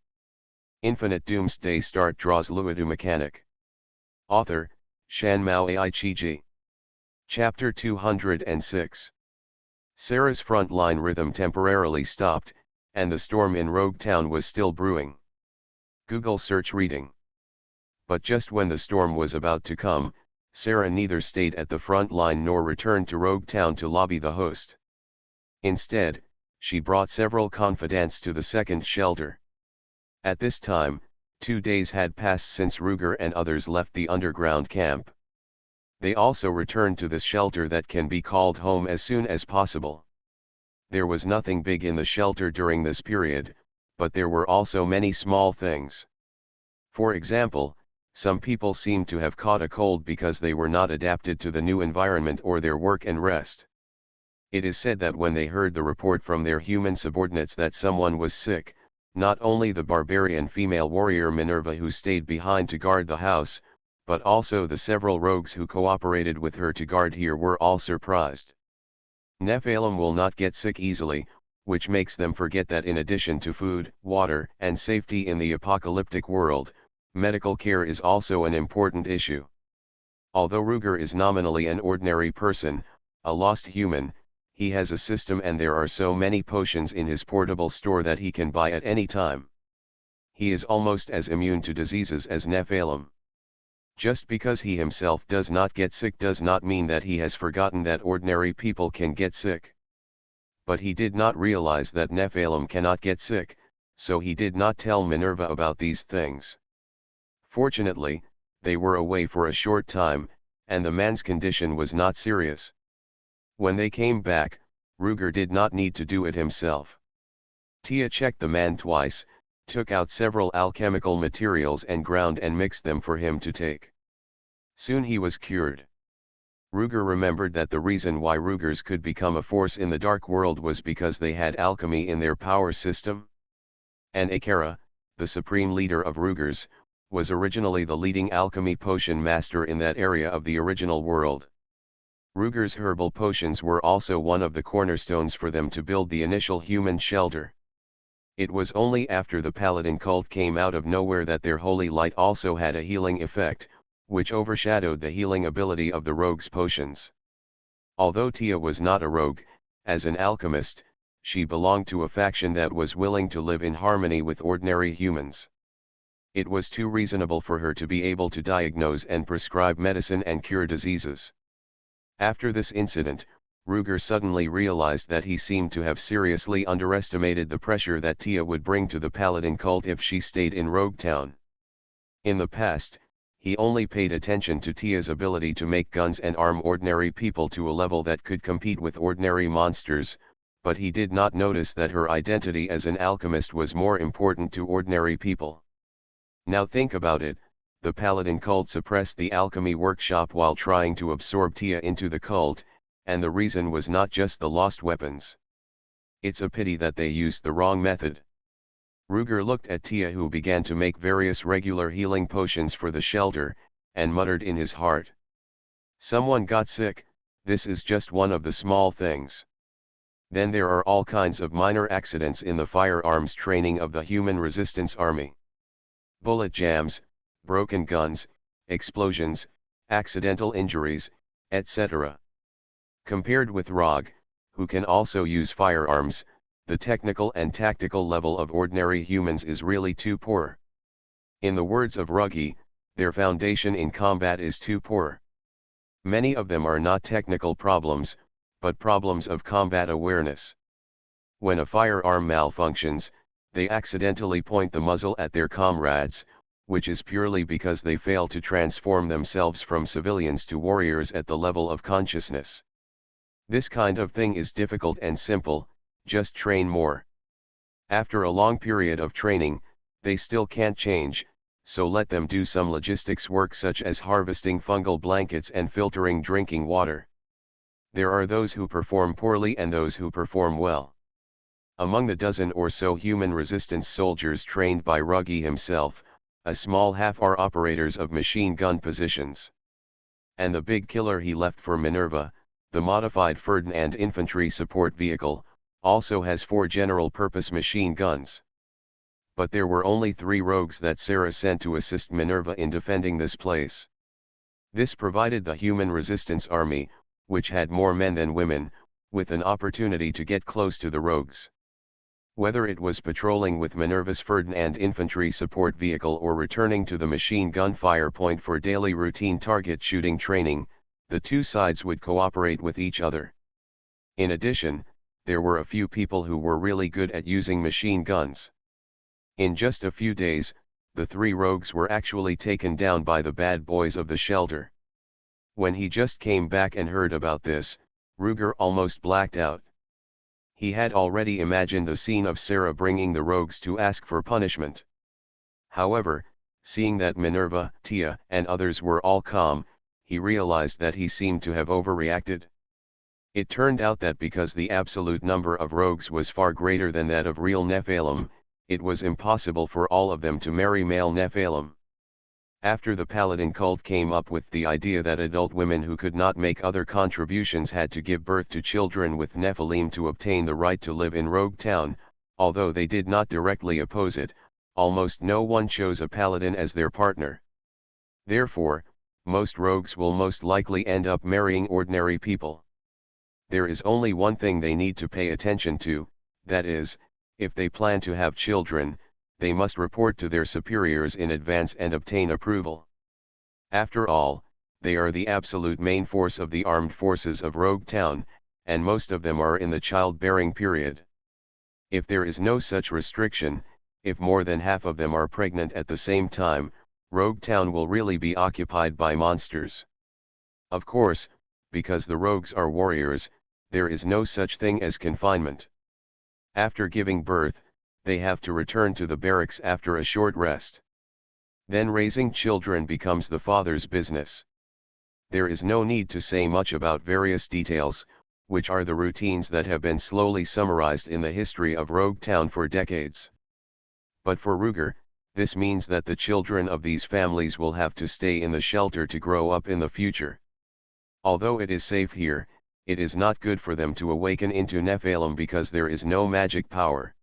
Infinite Doomsday Start Draws Luodu Mechanic. Author, Shanmao Aichiji. Chapter 206. Sarah's front-line rhythm temporarily stopped, and the storm in Rogue Town was still brewing. Google search reading. But just when the storm was about to come, Sarah neither stayed at the front line nor returned to Rogue Town to lobby the host. Instead, she brought several confidants to the second shelter. At this time, 2 days had passed since Ruger and others left the underground camp. They also returned to this shelter that can be called home as soon as possible. There was nothing big in the shelter during this period, but there were also many small things. For example, some people seemed to have caught a cold because they were not adapted to the new environment or their work and rest. It is said that when they heard the report from their human subordinates that someone was sick, not only the barbarian female warrior Minerva who stayed behind to guard the house, but also the several rogues who cooperated with her to guard here were all surprised. Nephilim will not get sick easily, which makes them forget that in addition to food, water, and safety in the apocalyptic world, medical care is also an important issue. Although Ruger is nominally an ordinary person, a lost human, he has a system and there are so many potions in his portable store that he can buy at any time. He is almost as immune to diseases as Nephilim. Just because he himself does not get sick does not mean that he has forgotten that ordinary people can get sick. But he did not realize that Nephilim cannot get sick, so he did not tell Minerva about these things. Fortunately, they were away for a short time, and the man's condition was not serious. When they came back, Ruger did not need to do it himself. Tia checked the man twice, took out several alchemical materials and ground and mixed them for him to take. Soon he was cured. Ruger remembered that the reason why Rugers could become a force in the dark world was because they had alchemy in their power system. And Akara, the supreme leader of Rugers, was originally the leading alchemy potion master in that area of the original world. Rugers' herbal potions were also one of the cornerstones for them to build the initial human shelter. It was only after the Paladin cult came out of nowhere that their holy light also had a healing effect, which overshadowed the healing ability of the rogue's potions. Although Tia was not a rogue, as an alchemist, she belonged to a faction that was willing to live in harmony with ordinary humans. It was too reasonable for her to be able to diagnose and prescribe medicine and cure diseases. After this incident, Ruger suddenly realized that he seemed to have seriously underestimated the pressure that Tia would bring to the Paladin cult if she stayed in Rogue Town. In the past, he only paid attention to Tia's ability to make guns and arm ordinary people to a level that could compete with ordinary monsters, but he did not notice that her identity as an alchemist was more important to ordinary people. Now think about it, the Paladin cult suppressed the alchemy workshop while trying to absorb Tia into the cult, and the reason was not just the lost weapons. It's a pity that they used the wrong method. Ruger looked at Tia, who began to make various regular healing potions for the shelter, and muttered in his heart. Someone got sick, this is just one of the small things. Then there are all kinds of minor accidents in the firearms training of the Human Resistance Army. Bullet jams, broken guns, explosions, accidental injuries, etc. Compared with Rog, who can also use firearms, the technical and tactical level of ordinary humans is really too poor. In the words of Ruggie, their foundation in combat is too poor. Many of them are not technical problems, but problems of combat awareness. When a firearm malfunctions, they accidentally point the muzzle at their comrades, which is purely because they fail to transform themselves from civilians to warriors at the level of consciousness. This kind of thing is difficult and simple, just train more. After a long period of training, they still can't change, so let them do some logistics work such as harvesting fungal blankets and filtering drinking water. There are those who perform poorly and those who perform well. Among the dozen or so human resistance soldiers trained by Ruggie himself, a small half are operators of machine gun positions. And the big killer he left for Minerva, the modified Ferdinand infantry support vehicle, also has 4 general-purpose machine guns. But there were only 3 rogues that Sarah sent to assist Minerva in defending this place. This provided the Human Resistance Army, which had more men than women, with an opportunity to get close to the rogues. Whether it was patrolling with Minerva's Ferdinand infantry support vehicle or returning to the machine gun fire point for daily routine target shooting training, the two sides would cooperate with each other. In addition, there were a few people who were really good at using machine guns. In just a few days, the 3 rogues were actually taken down by the bad boys of the shelter. When he just came back and heard about this, Ruger almost blacked out. He had already imagined the scene of Sarah bringing the rogues to ask for punishment. However, seeing that Minerva, Tia, and others were all calm, he realized that he seemed to have overreacted. It turned out that because the absolute number of rogues was far greater than that of real Nephilim, it was impossible for all of them to marry male Nephilim. After the Paladin cult came up with the idea that adult women who could not make other contributions had to give birth to children with Nephilim to obtain the right to live in Rogue Town, although they did not directly oppose it, almost no one chose a Paladin as their partner. Therefore, most rogues will most likely end up marrying ordinary people. There is only one thing they need to pay attention to, that is, if they plan to have children, they must report to their superiors in advance and obtain approval. After all, they are the absolute main force of the armed forces of Rogue Town, and most of them are in the childbearing period. If there is no such restriction, if more than half of them are pregnant at the same time, Rogue Town will really be occupied by monsters. Of course, because the rogues are warriors, there is no such thing as confinement. After giving birth, they have to return to the barracks after a short rest. Then raising children becomes the father's business. There is no need to say much about various details, which are the routines that have been slowly summarized in the history of Rogue Town for decades. But for Ruger, This means that the children of these families will have to stay in the shelter to grow up in the future. Although it is safe here, it is not good for them to awaken into Nephilim because there is no magic power.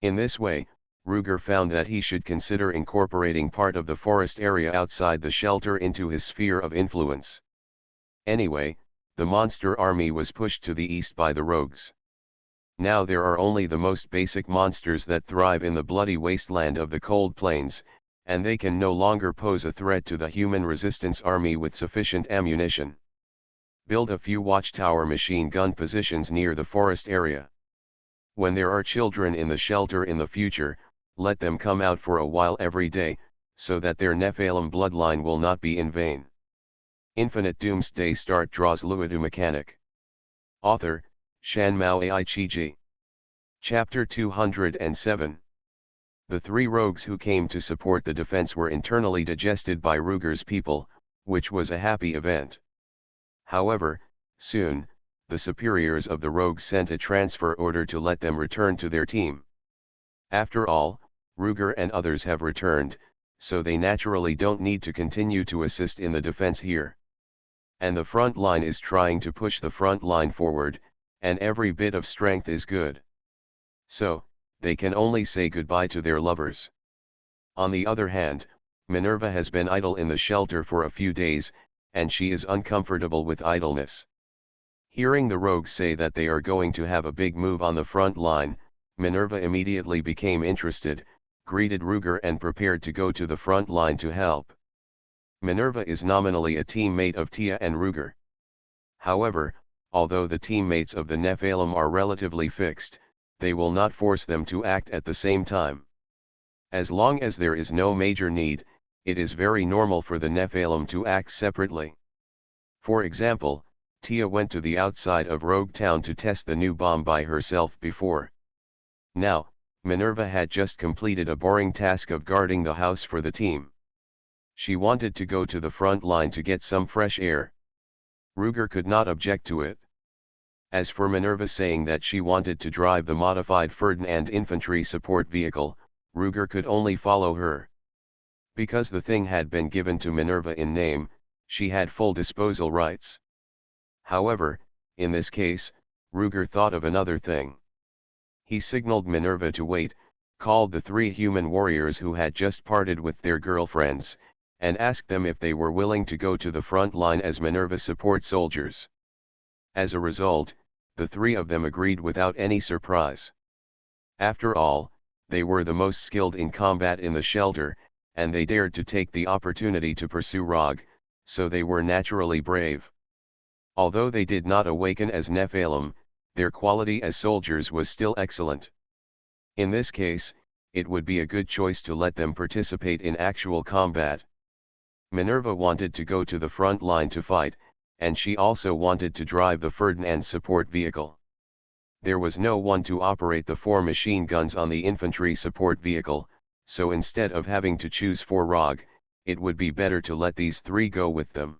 In this way, Ruger found that he should consider incorporating part of the forest area outside the shelter into his sphere of influence. Anyway, the monster army was pushed to the east by the rogues. Now there are only the most basic monsters that thrive in the bloody wasteland of the cold plains, and they can no longer pose a threat to the human resistance army with sufficient ammunition. Build a few watchtower machine gun positions near the forest area. When there are children in the shelter in the future, let them come out for a while every day, so that their Nephilim bloodline will not be in vain. Infinite Doomsday Start draws Luodu mechanic. Author, Shanmao Aichiji. Chapter 207. The three rogues who came to support the defense were internally digested by Ruger's people, which was a happy event. However, soon, the superiors of the rogues sent a transfer order to let them return to their team. After all, Ruger and others have returned, so they naturally don't need to continue to assist in the defense here. And the front line is trying to push the front line forward, and every bit of strength is good. So, they can only say goodbye to their lovers. On the other hand, Minerva has been idle in the shelter for a few days, and she is uncomfortable with idleness. Hearing the rogues say that they are going to have a big move on the front line, Minerva immediately became interested, greeted Ruger and prepared to go to the front line to help. Minerva is nominally a teammate of Tia and Ruger. However, although the teammates of the Nephilim are relatively fixed, they will not force them to act at the same time. As long as there is no major need, it is very normal for the Nephilim to act separately. For example, Tia went to the outside of Rogue Town to test the new bomb by herself before. Now, Minerva had just completed a boring task of guarding the house for the team. She wanted to go to the front line to get some fresh air. Ruger could not object to it. As for Minerva saying that she wanted to drive the modified Ferdinand infantry support vehicle, Ruger could only follow her. Because the thing had been given to Minerva in name, she had full disposal rights. However, in this case, Ruger thought of another thing. He signaled Minerva to wait, called the three human warriors who had just parted with their girlfriends, and asked them if they were willing to go to the front line as Minerva's support soldiers. As a result, the three of them agreed without any surprise. After all, they were the most skilled in combat in the shelter, and they dared to take the opportunity to pursue Rog, so they were naturally brave. Although they did not awaken as Nephilim, their quality as soldiers was still excellent. In this case, it would be a good choice to let them participate in actual combat. Minerva wanted to go to the front line to fight, and she also wanted to drive the Ferdinand support vehicle. There was no one to operate the 4 machine guns on the infantry support vehicle, so instead of having to choose for Rog, it would be better to let these 3 go with them.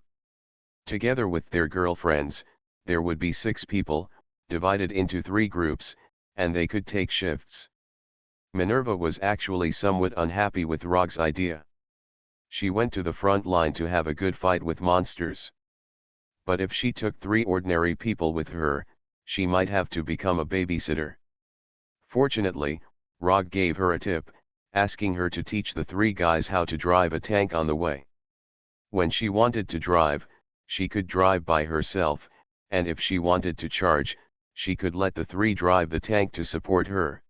Together with their girlfriends, there would be 6 people, divided into 3 groups, and they could take shifts. Minerva was actually somewhat unhappy with Rog's idea. She went to the front line to have a good fight with monsters. But if she took 3 ordinary people with her, she might have to become a babysitter. Fortunately, Rog gave her a tip, asking her to teach the 3 guys how to drive a tank on the way. When she wanted to drive, she could drive by herself, and if she wanted to charge, she could let the 3 drive the tank to support her.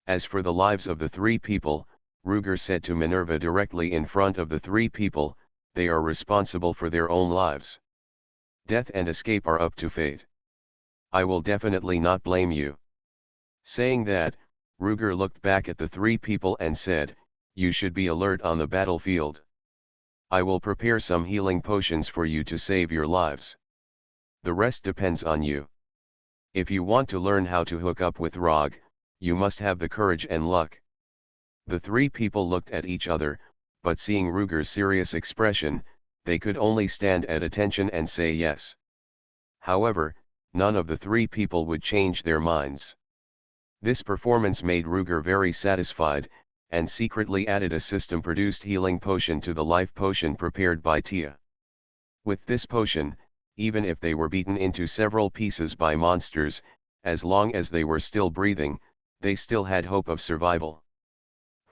As for the lives of the 3 people, Ruger said to Minerva directly in front of the 3 people, they are responsible for their own lives. Death and escape are up to fate. I will definitely not blame you. Saying that, Ruger looked back at the 3 people and said, you should be alert on the battlefield. I will prepare some healing potions for you to save your lives. The rest depends on you. If you want to learn how to hook up with Rog, you must have the courage and luck. The 3 people looked at each other, but seeing Ruger's serious expression, they could only stand at attention and say yes. However, none of the 3 people would change their minds. This performance made Ruger very satisfied, and secretly added a system-produced healing potion to the life potion prepared by Tia. With this potion, even if they were beaten into several pieces by monsters, as long as they were still breathing, they still had hope of survival.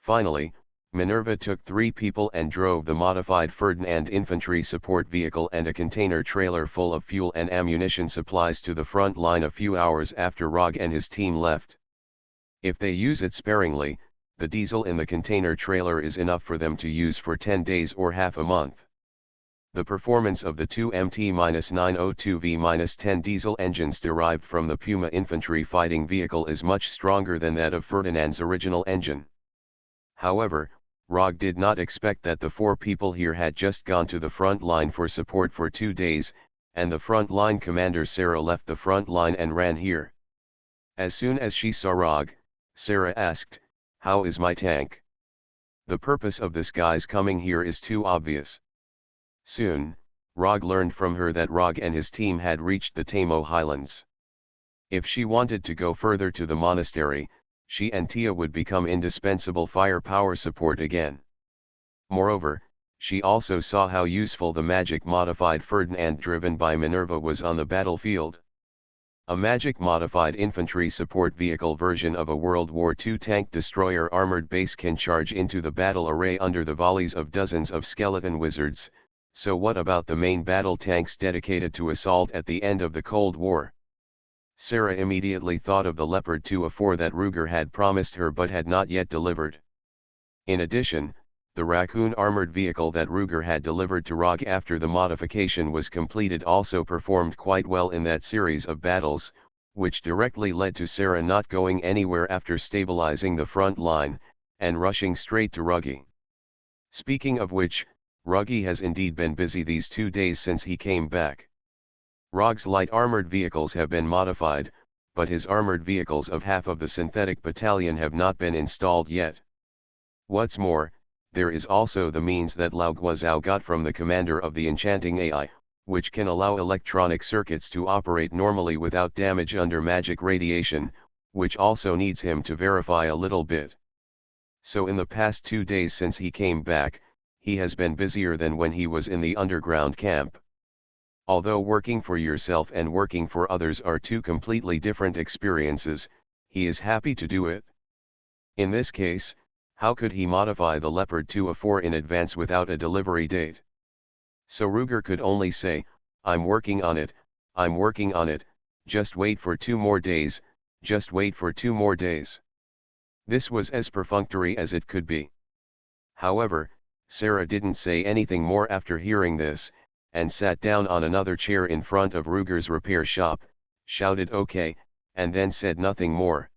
Finally, Minerva took 3 people and drove the modified Ferdinand infantry support vehicle and a container trailer full of fuel and ammunition supplies to the front line a few hours after Rog and his team left. If they use it sparingly, the diesel in the container trailer is enough for them to use for 10 days or half a month. The performance of the 2 MT-902V-10 diesel engines derived from the Puma infantry fighting vehicle is much stronger than that of Ferdinand's original engine. However, Rog did not expect that the 4 people here had just gone to the front line for support for 2 days, and the front line commander Sarah left the front line and ran here. As soon as she saw Rog, Sarah asked, "How is my tank?" The purpose of this guy's coming here is too obvious. Soon, Rog learned from her that Rog and his team had reached the Tamo Highlands. If she wanted to go further to the monastery, she and Tia would become indispensable firepower support again. Moreover, she also saw how useful the magic-modified Ferdinand driven by Minerva was on the battlefield. A magic-modified infantry support vehicle version of a World War II tank destroyer armored base can charge into the battle array under the volleys of dozens of skeleton wizards, so what about the main battle tanks dedicated to assault at the end of the Cold War? Sarah immediately thought of the Leopard 2A4 that Ruger had promised her but had not yet delivered. In addition, the Raccoon armored vehicle that Ruger had delivered to Rog after the modification was completed also performed quite well in that series of battles, which directly led to Sarah not going anywhere after stabilizing the front line, and rushing straight to Ruggy. Speaking of which, Ruggy has indeed been busy these 2 days since he came back. Rog's light armored vehicles have been modified, but his armored vehicles of half of the synthetic battalion have not been installed yet. What's more, there is also the means that Lao Guozhao got from the commander of the enchanting AI, which can allow electronic circuits to operate normally without damage under magic radiation, which also needs him to verify a little bit. So in the past 2 days since he came back, he has been busier than when he was in the underground camp. Although working for yourself and working for others are 2 completely different experiences, he is happy to do it. In this case, how could he modify the Leopard 2A4 in advance without a delivery date? So Ruger could only say, "I'm working on it, just wait for 2 more days, just wait for 2 more days." This was as perfunctory as it could be. However, Sarah didn't say anything more after hearing this, and sat down on another chair in front of Ruger's repair shop, shouted "Okay," and then said nothing more.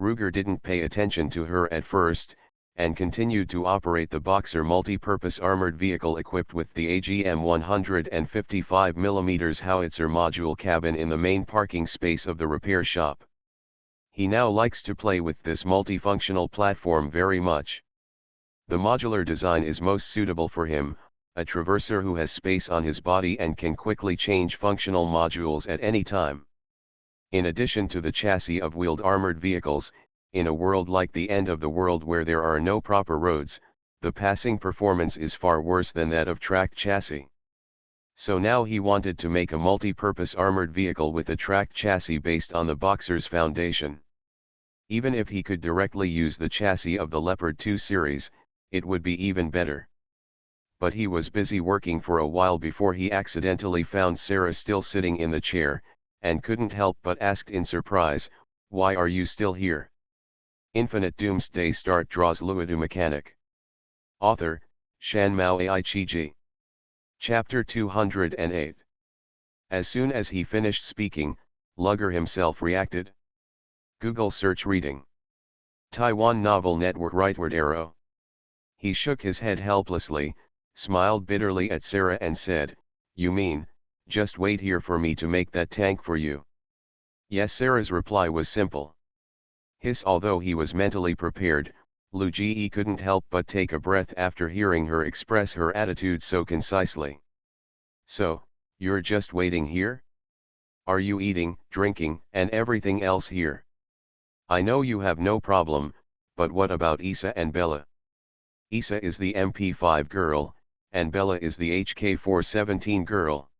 Ruger didn't pay attention to her at first, and continued to operate the Boxer multi-purpose armored vehicle equipped with the AGM 155mm howitzer module cabin in the main parking space of the repair shop. He now likes to play with this multifunctional platform very much. The modular design is most suitable for him, a traverser who has space on his body and can quickly change functional modules at any time. In addition to the chassis of wheeled armored vehicles, in a world like the end of the world where there are no proper roads, the passing performance is far worse than that of tracked chassis. So now he wanted to make a multi-purpose armored vehicle with a tracked chassis based on the Boxer's foundation. Even if he could directly use the chassis of the Leopard 2 series, it would be even better. But he was busy working for a while before he accidentally found Sarah still sitting in the chair, and couldn't help but asked in surprise, "Why are you still here?" Infinite Doomsday Start draws Luodu Mechanic. Author, Shanmao Aichiji. Chapter 208. As soon as he finished speaking, Lugger himself reacted. Google search reading. Taiwan Novel Network Rightward arrow. He shook his head helplessly, smiled bitterly at Sarah and said, "You mean, just wait here for me to make that tank for you?" Yes, Sarah's reply was simple. Although he was mentally prepared, Lu Ji couldn't help but take a breath after hearing her express her attitude so concisely. "So, you're just waiting here? Are you eating, drinking, and everything else here? I know you have no problem, but what about Issa and Bella? Issa is the MP5 girl, and Bella is the HK417 girl.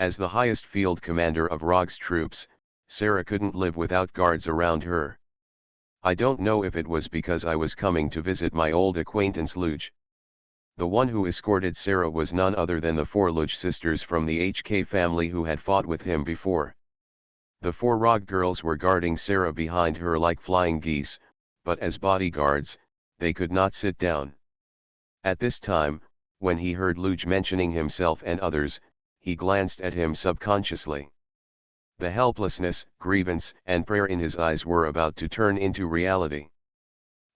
As the highest field commander of Rog's troops, Sarah couldn't live without guards around her. I don't know if it was because I was coming to visit my old acquaintance Luj. The one who escorted Sarah was none other than the 4 Luj sisters from the HK family who had fought with him before. The 4 Rog girls were guarding Sarah behind her like flying geese, but as bodyguards, they could not sit down. At this time, when he heard Luj mentioning himself and others, he glanced at him subconsciously. The helplessness, grievance, and prayer in his eyes were about to turn into reality.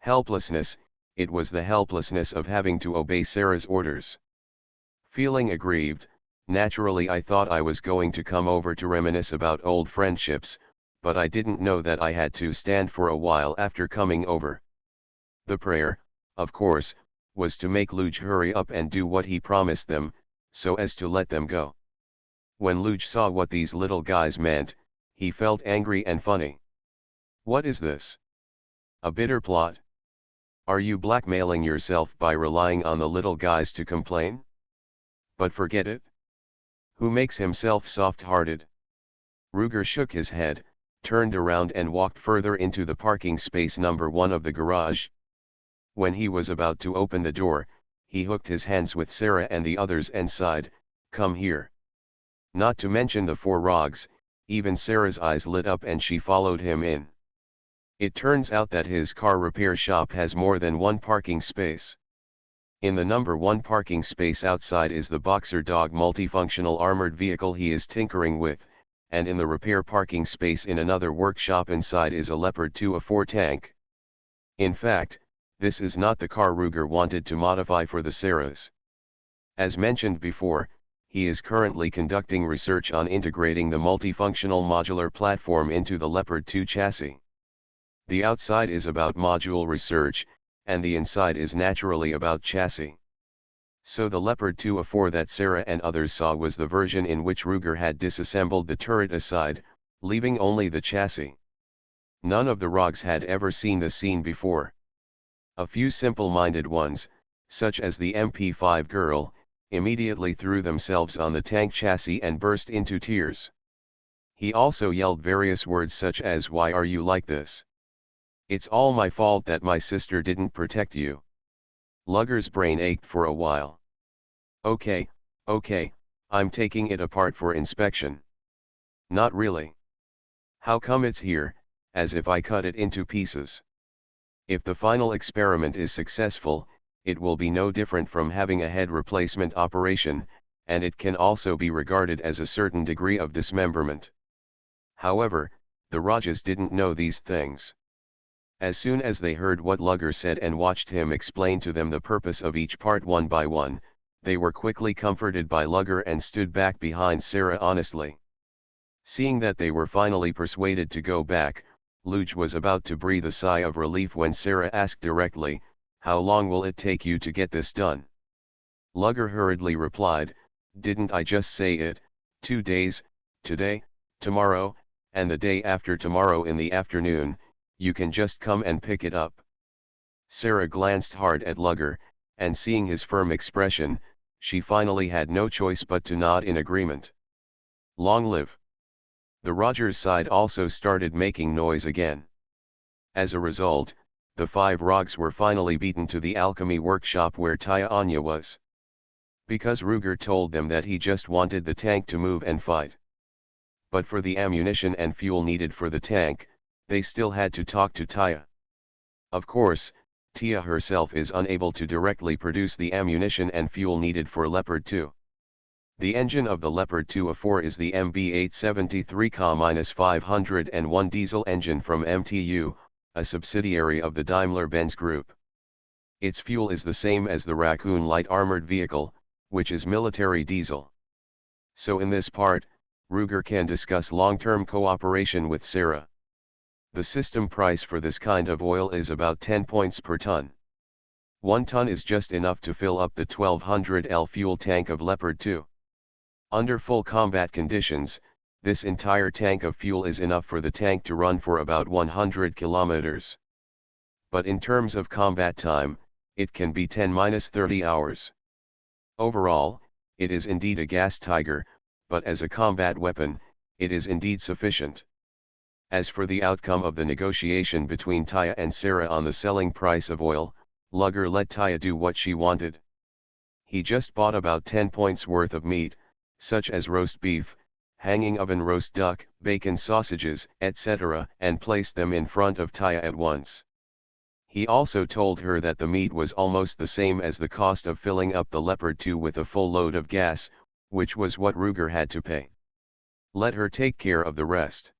Helplessness, it was the helplessness of having to obey Sarah's orders. Feeling aggrieved, naturally I thought I was going to come over to reminisce about old friendships, but I didn't know that I had to stand for a while after coming over. The prayer, of course, was to make Luj hurry up and do what he promised them, so as to let them go. When Luj saw what these little guys meant, he felt angry and funny. What is this? A bitter plot? Are you blackmailing yourself by relying on the little guys to complain? But forget it. Who makes himself soft-hearted? Ruger shook his head, turned around and walked further into the parking space number 1 of the garage. When he was about to open the door, he hooked his hands with Sarah and the others and sighed, "Come here." Not to mention the 4 Rogs, even Sarah's eyes lit up and she followed him in. It turns out that his car repair shop has more than 1 parking space. In the number 1 parking space outside is the Boxer Dog multifunctional armored vehicle he is tinkering with, and in the repair parking space in another workshop inside is a Leopard 2A4 tank. In fact, this is not the car Ruger wanted to modify for the Sarahs. As mentioned before, he is currently conducting research on integrating the multifunctional modular platform into the Leopard 2 chassis. The outside is about module research, and the inside is naturally about chassis. So the Leopard 2A4 that Sarah and others saw was the version in which Ruger had disassembled the turret aside, leaving only the chassis. None of the Rogs had ever seen the scene before. A few simple-minded ones, such as the MP5 girl, immediately threw themselves on the tank chassis and burst into tears. He also yelled various words such as, "Why are you like this? It's all my fault that my sister didn't protect you." Lugger's brain ached for a while. Okay, I'm taking it apart for inspection." "Not really. How come it's here, as if I cut it into pieces? If the final experiment is successful, it will be no different from having a head replacement operation, and it can also be regarded as a certain degree of dismemberment." However, the Rajas didn't know these things. As soon as they heard what Lugger said and watched him explain to them the purpose of each part one by one, they were quickly comforted by Lugger and stood back behind Sarah honestly. Seeing that they were finally persuaded to go back, Luj was about to breathe a sigh of relief when Sarah asked directly, "How long will it take you to get this done?" Lugger hurriedly replied, "Didn't I just say it? 2 days, today, tomorrow, and the day after tomorrow in the afternoon. You can just come and pick it up." Sarah glanced hard at Lugger, and seeing his firm expression, she finally had no choice but to nod in agreement. Long live. The Rogers side also started making noise again. As a result, the 5 Rogs were finally beaten to the alchemy workshop where Taya Anya was. Because Ruger told them that he just wanted the tank to move and fight. But for the ammunition and fuel needed for the tank, they still had to talk to Taya. Of course, Tia herself is unable to directly produce the ammunition and fuel needed for Leopard 2. The engine of the Leopard 2A4 is the MB873K-501 diesel engine from MTU, a subsidiary of the Daimler-Benz Group. Its fuel is the same as the Raccoon light armored vehicle, which is military diesel. So in this part, Ruger can discuss long-term cooperation with Sarah. The system price for this kind of oil is about 10 points per ton. 1 ton is just enough to fill up the 1200L fuel tank of Leopard 2. Under full combat conditions, this entire tank of fuel is enough for the tank to run for about 100 kilometers. but in terms of combat time, it can be 10-30 hours. Overall, it is indeed a gas tiger, but as a combat weapon, it is indeed sufficient. As for the outcome of the negotiation between Taya and Sarah on the selling price of oil, Luger let Taya do what she wanted. He just bought about 10 points worth of meat, such as roast beef, hanging oven roast duck, bacon, sausages, etc., and placed them in front of Taya at once. He also told her that the meat was almost the same as the cost of filling up the Leopard 2 with a full load of gas, which was what Ruger had to pay. Let her take care of the rest.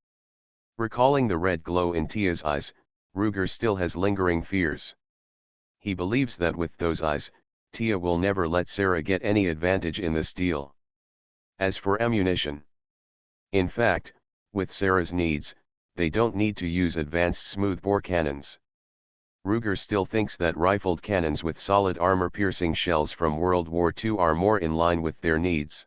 Recalling the red glow in Tia's eyes, Ruger still has lingering fears. He believes that with those eyes, Tia will never let Sarah get any advantage in this deal. As for ammunition, in fact, with Sarah's needs, they don't need to use advanced smoothbore cannons. Ruger still thinks that rifled cannons with solid armor-piercing shells from World War II are more in line with their needs.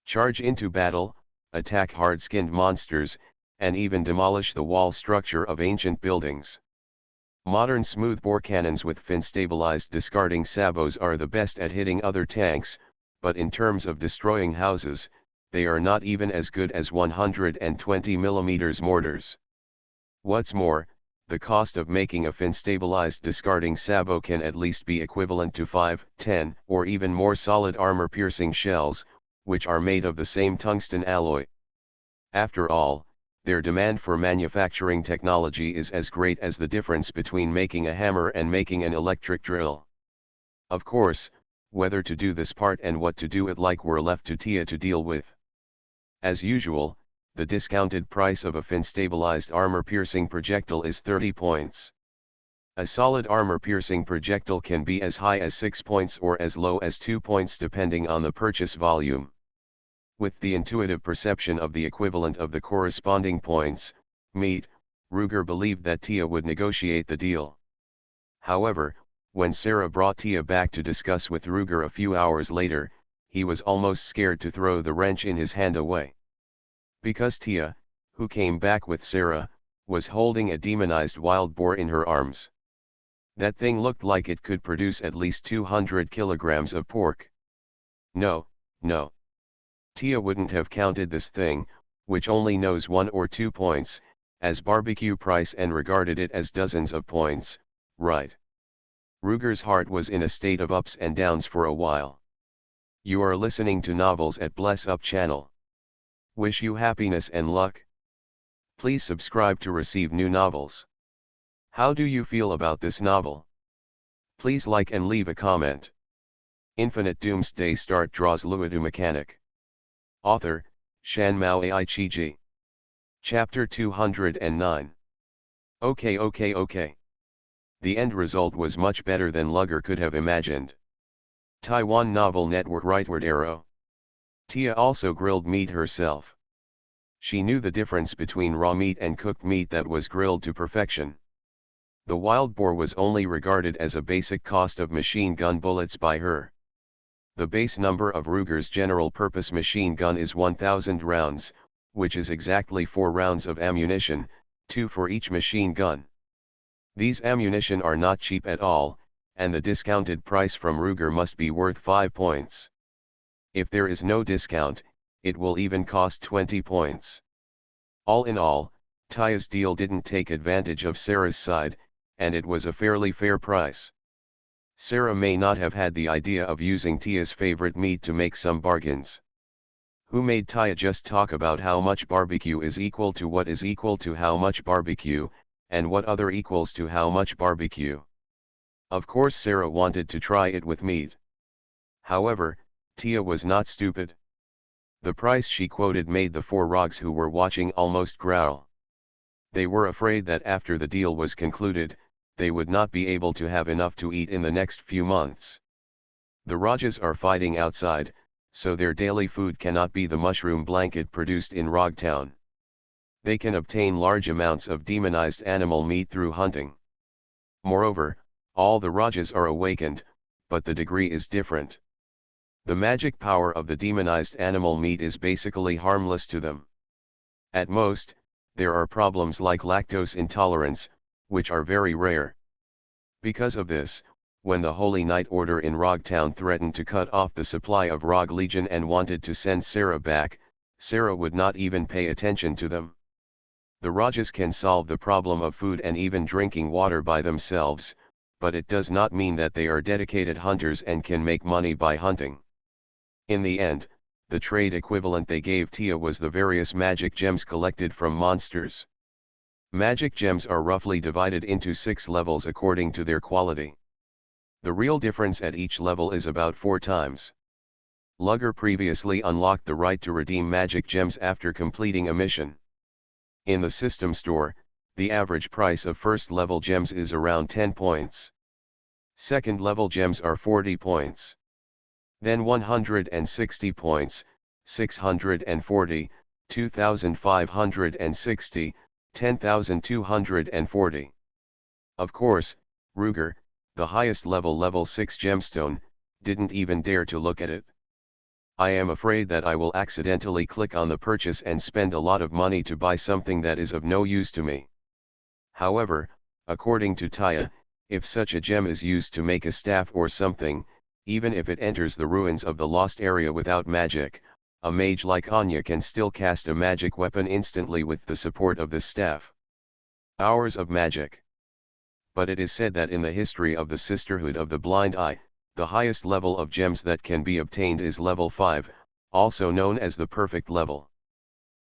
Charge into battle, attack hard-skinned monsters, and even demolish the wall structure of ancient buildings. Modern smoothbore cannons with fin-stabilized discarding sabos are the best at hitting other tanks, but in terms of destroying houses, they are not even as good as 120mm mortars. What's more, the cost of making a fin-stabilized discarding sabo can at least be equivalent to 5, 10, or even more solid armor-piercing shells, which are made of the same tungsten alloy. After all, their demand for manufacturing technology is as great as the difference between making a hammer and making an electric drill. Of course, whether to do this part and what to do it like were left to Tia to deal with. As usual, the discounted price of a fin-stabilized armor-piercing projectile is 30 points. A solid armor-piercing projectile can be as high as 6 points or as low as 2 points depending on the purchase volume. With the intuitive perception of the equivalent of the corresponding points, meat, Ruger believed that Tia would negotiate the deal. However, when Sarah brought Tia back to discuss with Ruger a few hours later, he was almost scared to throw the wrench in his hand away. Because Tia, who came back with Sarah, was holding a demonized wild boar in her arms. That thing looked like it could produce at least 200 kilograms of pork. No, no. Tia wouldn't have counted this thing, which only knows 1 or 2 points, as barbecue price and regarded it as dozens of points, right? Ruger's heart was in a state of ups and downs for a while. You are listening to Novels at Bless Up channel. Wish you happiness and luck. Please subscribe to receive new novels. How do you feel about this novel? Please like and leave a comment. Infinite Doomsday Start draws Luodu mechanic. Author, Shanmao Aichiji. Chapter 209. Okay. The end result was much better than Luger could have imagined. Taiwan Novel Network Rightward Arrow. Tia also grilled meat herself. She knew the difference between raw meat and cooked meat that was grilled to perfection. The wild boar was only regarded as a basic cost of machine gun bullets by her. The base number of Ruger's general-purpose machine gun is 1,000 rounds, which is exactly 4 rounds of ammunition, 2 for each machine gun. These ammunition are not cheap at all, and the discounted price from Ruger must be worth 5 points. If there is no discount, it will even cost 20 points. All in all, Tia's deal didn't take advantage of Sarah's side, and it was a fairly fair price. Sarah may not have had the idea of using Tia's favorite meat to make some bargains. Who made Tia just talk about how much barbecue is equal to what is equal to how much barbecue, and what other equals to how much barbecue? Of course Sarah wanted to try it with meat. However, Tia was not stupid. The price she quoted made the 4 rogues who were watching almost growl. They were afraid that after the deal was concluded, they would not be able to have enough to eat in the next few months. The Rajas are fighting outside, so their daily food cannot be the mushroom blanket produced in Rogtown. They can obtain large amounts of demonized animal meat through hunting. Moreover, all the Rajas are awakened, but the degree is different. The magic power of the demonized animal meat is basically harmless to them. At most, there are problems like lactose intolerance, which are very rare. Because of this, when the Holy Knight Order in Rogtown threatened to cut off the supply of Rog Legion and wanted to send Sarah back, Sarah would not even pay attention to them. The Rajas can solve the problem of food and even drinking water by themselves, but it does not mean that they are dedicated hunters and can make money by hunting. In the end, the trade equivalent they gave Tia was the various magic gems collected from monsters. Magic gems are roughly divided into 6 levels according to their quality. The real difference at each level is about 4 times. Lugger previously unlocked the right to redeem magic gems after completing a mission. In the system store, the average price of first level gems is around 10 points. Second level gems are 40 points. Then 160 points, 640, 2560, 10,240. Of course, Ruger, the highest level 6 gemstone, didn't even dare to look at it. I am afraid that I will accidentally click on the purchase and spend a lot of money to buy something that is of no use to me. However, according to Taya, if such a gem is used to make a staff or something, even if it enters the ruins of the lost area without magic, a mage like Anya can still cast a magic weapon instantly with the support of this staff. Hours of magic. But it is said that in the history of the Sisterhood of the Blind Eye, the highest level of gems that can be obtained is level 5, also known as the perfect level.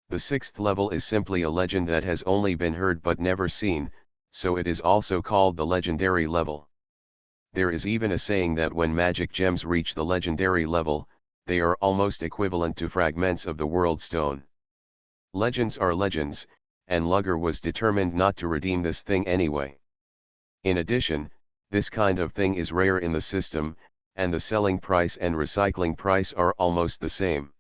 The 6th level is simply a legend that has only been heard but never seen, so it is also called the legendary level. There is even a saying that when magic gems reach the legendary level, they are almost equivalent to fragments of the world stone. Legends are legends, and Lugger was determined not to redeem this thing anyway. In addition, this kind of thing is rare in the system, and the selling price and recycling price are almost the same.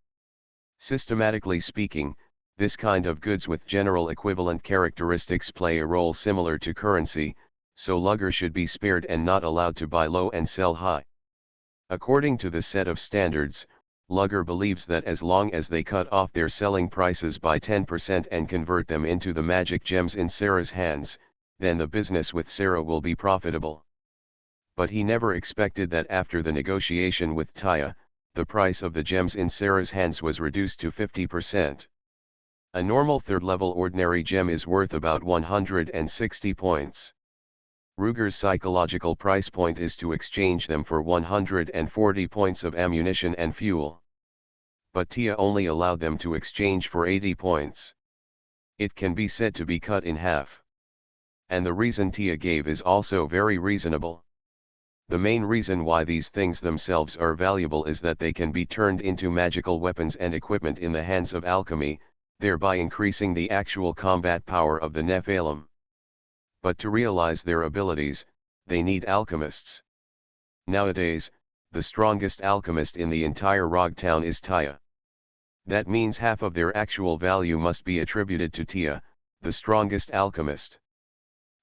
Systematically speaking, this kind of goods with general equivalent characteristics play a role similar to currency, so Lugger should be spared and not allowed to buy low and sell high. According to the set of standards, Lugger believes that as long as they cut off their selling prices by 10% and convert them into the magic gems in Sarah's hands, then the business with Sarah will be profitable. But he never expected that after the negotiation with Taya, the price of the gems in Sarah's hands was reduced to 50%. A normal third-level ordinary gem is worth about 160 points. Ruger's psychological price point is to exchange them for 140 points of ammunition and fuel. But Tia only allowed them to exchange for 80 points. It can be said to be cut in half. And the reason Tia gave is also very reasonable. The main reason why these things themselves are valuable is that they can be turned into magical weapons and equipment in the hands of alchemy, thereby increasing the actual combat power of the Nephilim. But to realize their abilities, they need alchemists. Nowadays, the strongest alchemist in the entire Rogtown is Taya. That means half of their actual value must be attributed to Tia, the strongest alchemist.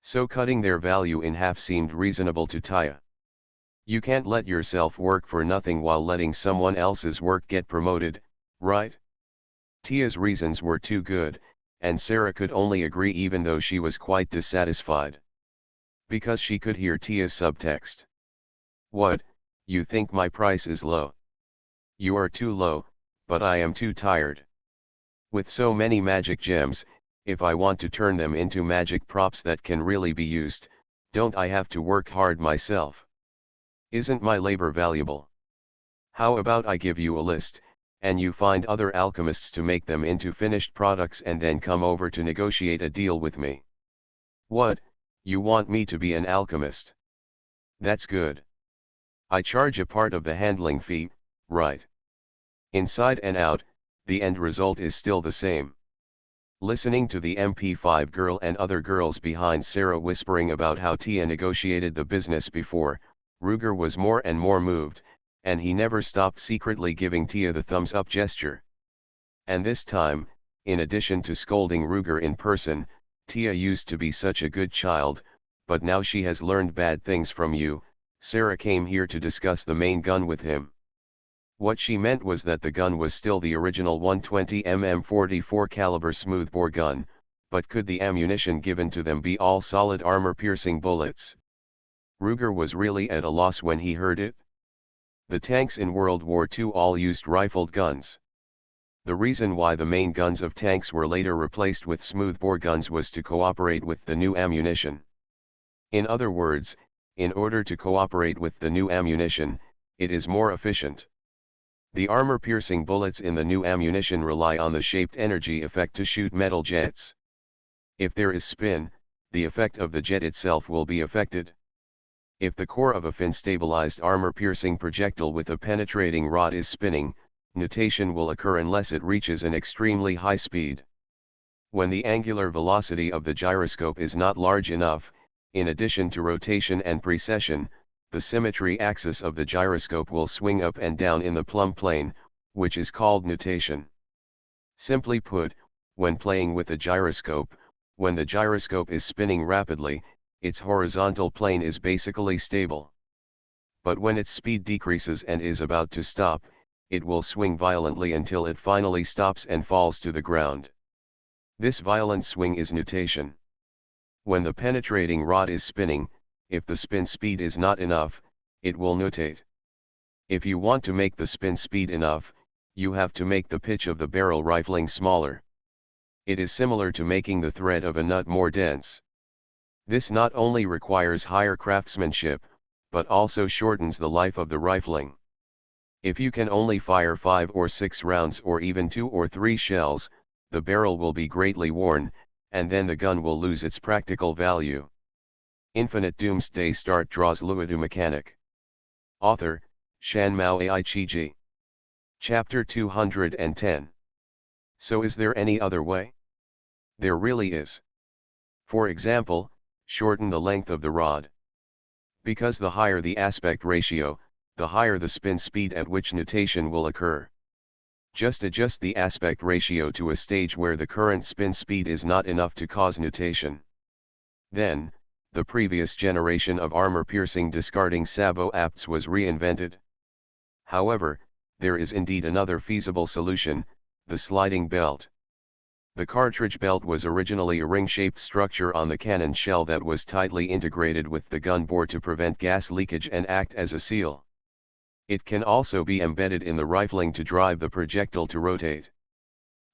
So cutting their value in half seemed reasonable to Taya. You can't let yourself work for nothing while letting someone else's work get promoted, right? Tia's reasons were too good, and Sarah could only agree even though she was quite dissatisfied. Because she could hear Tia's subtext. What, you think my price is low? You are too low, but I am too tired. With so many magic gems, if I want to turn them into magic props that can really be used, don't I have to work hard myself? Isn't my labor valuable? How about I give you a list, and you find other alchemists to make them into finished products and then come over to negotiate a deal with me? What, you want me to be an alchemist? That's good. I charge a part of the handling fee, right? Inside and out, the end result is still the same. Listening to the MP5 girl and other girls behind Sarah whispering about how Tia negotiated the business before, Ruger was more and more moved, and he never stopped secretly giving Tia the thumbs up gesture. And this time, in addition to scolding Ruger in person, Tia used to be such a good child, but now she has learned bad things from you. Sarah came here to discuss the main gun with him. What she meant was that the gun was still the original 120mm 44 caliber smoothbore gun, but could the ammunition given to them be all solid armor-piercing bullets? Ruger was really at a loss when he heard it. The tanks in World War II all used rifled guns. The reason why the main guns of tanks were later replaced with smoothbore guns was to cooperate with the new ammunition. In other words, in order to cooperate with the new ammunition, it is more efficient. The armor-piercing bullets in the new ammunition rely on the shaped energy effect to shoot metal jets. If there is spin, the effect of the jet itself will be affected. If the core of a fin-stabilized armor-piercing projectile with a penetrating rod is spinning, nutation will occur unless it reaches an extremely high speed. When the angular velocity of the gyroscope is not large enough, in addition to rotation and precession, the symmetry axis of the gyroscope will swing up and down in the plumb plane, which is called nutation. Simply put, when playing with a gyroscope, when the gyroscope is spinning rapidly, its horizontal plane is basically stable. But when its speed decreases and is about to stop, it will swing violently until it finally stops and falls to the ground. This violent swing is nutation. When the penetrating rod is spinning, if the spin speed is not enough, it will nutate. If you want to make the spin speed enough, you have to make the pitch of the barrel rifling smaller. It is similar to making the thread of a nut more dense. This not only requires higher craftsmanship, but also shortens the life of the rifling. If you can only fire 5 or 6 rounds or even 2 or 3 shells, the barrel will be greatly worn, and then the gun will lose its practical value. Infinite Doomsday Start draws Luodu mechanic. Author, Shanmao Aichiji. Chapter 210. So is there any other way? There really is. For example, shorten the length of the rod. Because the higher the aspect ratio, the higher the spin speed at which nutation will occur. Just adjust the aspect ratio to a stage where the current spin speed is not enough to cause nutation. Then, the previous generation of armor-piercing discarding sabot apts was reinvented. However, there is indeed another feasible solution, the sliding belt. The cartridge belt was originally a ring-shaped structure on the cannon shell that was tightly integrated with the gun bore to prevent gas leakage and act as a seal. It can also be embedded in the rifling to drive the projectile to rotate.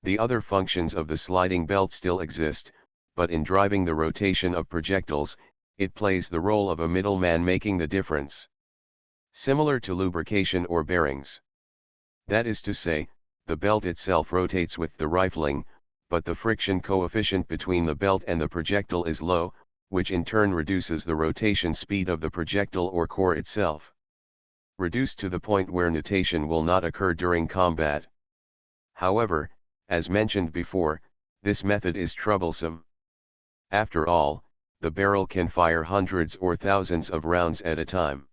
The other functions of the sliding belt still exist, but in driving the rotation of projectiles, it plays the role of a middleman making the difference. Similar to lubrication or bearings. That is to say, the belt itself rotates with the rifling, but the friction coefficient between the belt and the projectile is low, which in turn reduces the rotation speed of the projectile or core itself. Reduced to the point where nutation will not occur during combat. However, as mentioned before, this method is troublesome. After all, the barrel can fire hundreds or thousands of rounds at a time.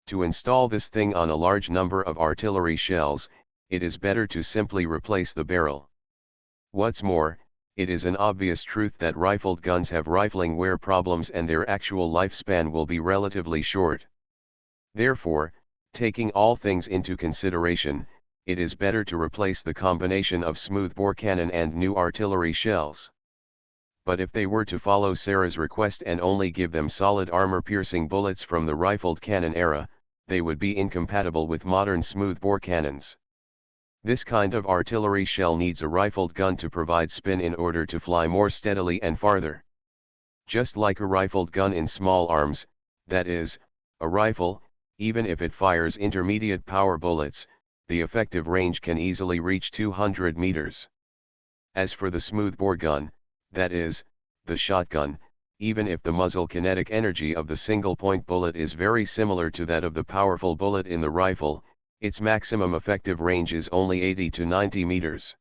To install this thing on a large number of artillery shells, it is better to simply replace the barrel. What's more, it is an obvious truth that rifled guns have rifling wear problems and their actual lifespan will be relatively short. Therefore, taking all things into consideration, it is better to replace the combination of smoothbore cannon and new artillery shells. But if they were to follow Sarah's request and only give them solid armor-piercing bullets from the rifled cannon era, they would be incompatible with modern smoothbore cannons. This kind of artillery shell needs a rifled gun to provide spin in order to fly more steadily and farther. Just like a rifled gun in small arms, that is, a rifle, even if it fires intermediate power bullets, the effective range can easily reach 200 meters. As for the smoothbore gun, that is, the shotgun, even if the muzzle kinetic energy of the single-point bullet is very similar to that of the powerful bullet in the rifle, its maximum effective range is only 80 to 90 meters.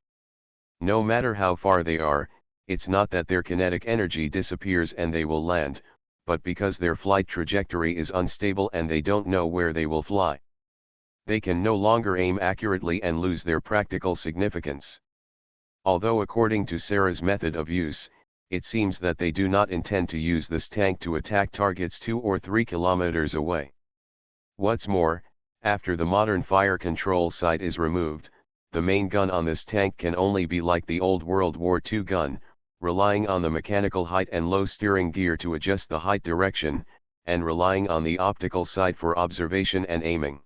No matter how far they are, it's not that their kinetic energy disappears and they will land, but because their flight trajectory is unstable and they don't know where they will fly. They can no longer aim accurately and lose their practical significance. Although according to Sarah's method of use, it seems that they do not intend to use this tank to attack targets 2 or 3 kilometers away. What's more, after the modern fire control sight is removed, the main gun on this tank can only be like the old World War II gun, relying on the mechanical height and low steering gear to adjust the height direction, and relying on the optical sight for observation and aiming.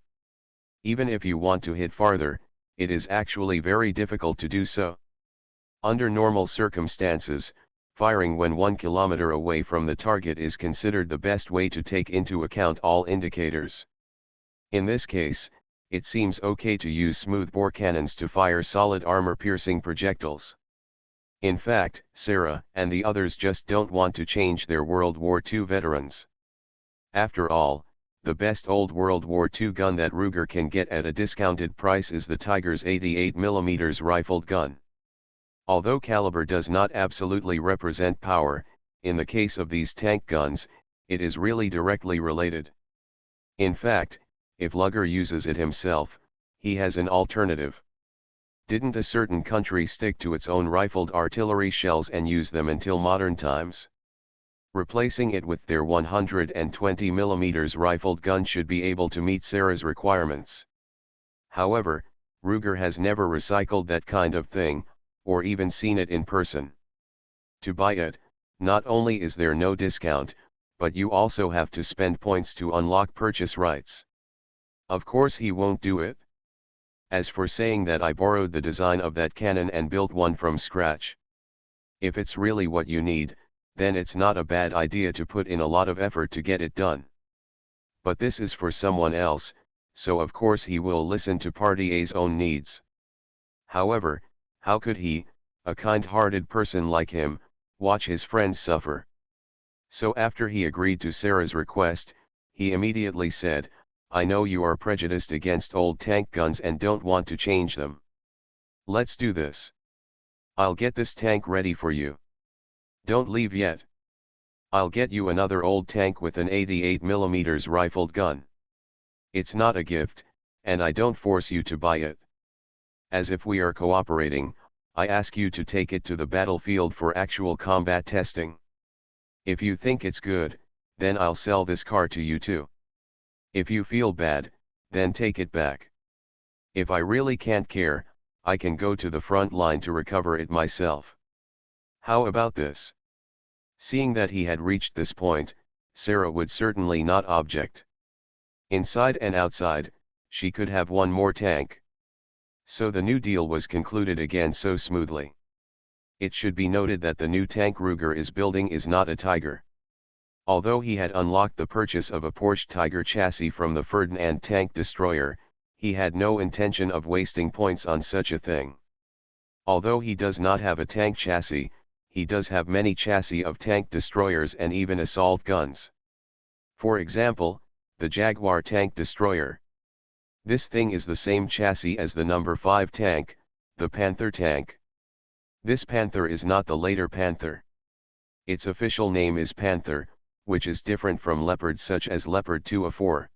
Even if you want to hit farther, it is actually very difficult to do so. Under normal circumstances, firing when 1 kilometer away from the target is considered the best way to take into account all indicators. In this case, it seems okay to use smoothbore cannons to fire solid armor-piercing projectiles. In fact, Sarah and the others just don't want to change their World War II veterans. After all, the best old World War II gun that Ruger can get at a discounted price is the Tiger's 88mm rifled gun. Although caliber does not absolutely represent power, in the case of these tank guns, it is really directly related. In fact, if Luger uses it himself, he has an alternative. Didn't a certain country stick to its own rifled artillery shells and use them until modern times? Replacing it with their 120mm rifled gun should be able to meet Sarah's requirements. However, Ruger has never recycled that kind of thing, or even seen it in person. To buy it, not only is there no discount, but you also have to spend points to unlock purchase rights. Of course he won't do it. As for saying that I borrowed the design of that cannon and built one from scratch. If it's really what you need, then it's not a bad idea to put in a lot of effort to get it done. But this is for someone else, so of course he will listen to Party A's own needs. However, how could he, a kind-hearted person like him, watch his friends suffer? So after he agreed to Sarah's request, he immediately said, I know you are prejudiced against old tank guns and don't want to change them. Let's do this. I'll get this tank ready for you. Don't leave yet. I'll get you another old tank with an 88mm rifled gun. It's not a gift, and I don't force you to buy it. As if we are cooperating, I ask you to take it to the battlefield for actual combat testing. If you think it's good, then I'll sell this car to you too. If you feel bad, then take it back. If I really can't care, I can go to the front line to recover it myself. How about this? Seeing that he had reached this point, Sarah would certainly not object. Inside and outside, she could have one more tank. So the new deal was concluded again so smoothly. It should be noted that the new tank Ruger is building is not a Tiger. Although he had unlocked the purchase of a Porsche Tiger chassis from the Ferdinand tank destroyer, he had no intention of wasting points on such a thing. Although he does not have a tank chassis, he does have many chassis of tank destroyers and even assault guns. For example, the Jaguar tank destroyer. This thing is the same chassis as the number 5 tank, the Panther tank. This Panther is not the later Panther. Its official name is Panther, which is different from Leopard such as Leopard 2A4.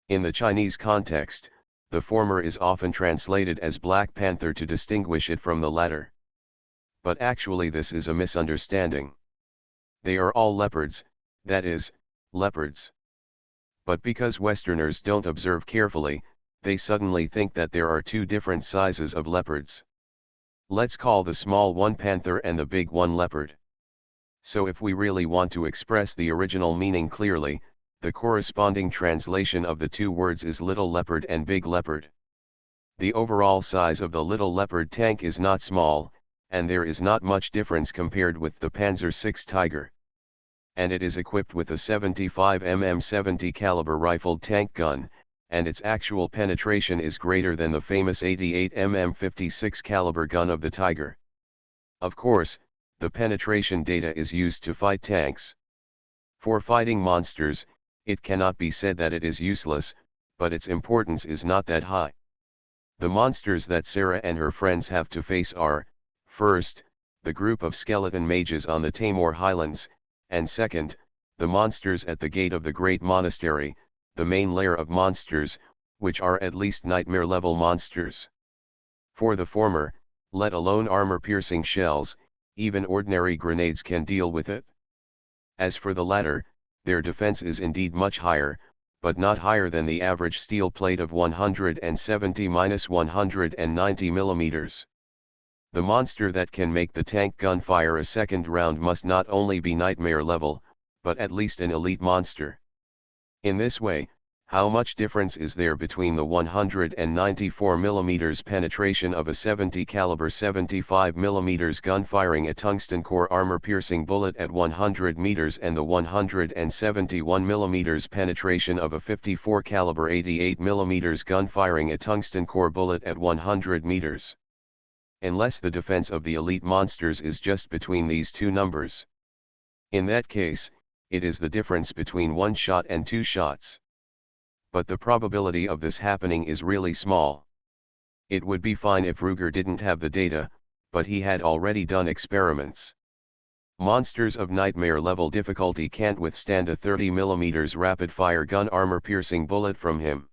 In the Chinese context, the former is often translated as Black Panther to distinguish it from the latter. But actually this is a misunderstanding. They are all leopards, that is, leopards. But because Westerners don't observe carefully, they suddenly think that there are two different sizes of leopards. Let's call the small one panther and the big one leopard. So if we really want to express the original meaning clearly, the corresponding translation of the two words is little leopard and big leopard. The overall size of the little leopard tank is not small, and there is not much difference compared with the Panzer VI Tiger. And it is equipped with a 75mm 70 caliber rifled tank gun, and its actual penetration is greater than the famous 88mm 56 caliber gun of the Tiger. Of course, the penetration data is used to fight tanks. For fighting monsters, it cannot be said that it is useless, but its importance is not that high. The monsters that Sarah and her friends have to face are, first, the group of skeleton mages on the Tamor Highlands, and second, the monsters at the gate of the Great Monastery, the main lair of monsters, which are at least nightmare-level monsters. For the former, let alone armor-piercing shells, even ordinary grenades can deal with it. As for the latter, their defense is indeed much higher, but not higher than the average steel plate of 170-190 mm. The monster that can make the tank gun fire a second round must not only be nightmare level, but at least an elite monster. In this way, how much difference is there between the 194 mm penetration of a 70 caliber 75 mm gun firing a tungsten core armor-piercing bullet at 100 meters and the 171 mm penetration of a 54 caliber 88 mm gun firing a tungsten core bullet at 100 meters? Unless the defense of the elite monsters is just between these two numbers. In that case, it is the difference between one shot and two shots. But the probability of this happening is really small. It would be fine if Ruger didn't have the data, but he had already done experiments. Monsters of nightmare level difficulty can't withstand a 30 mm rapid-fire gun armor-piercing bullet from him.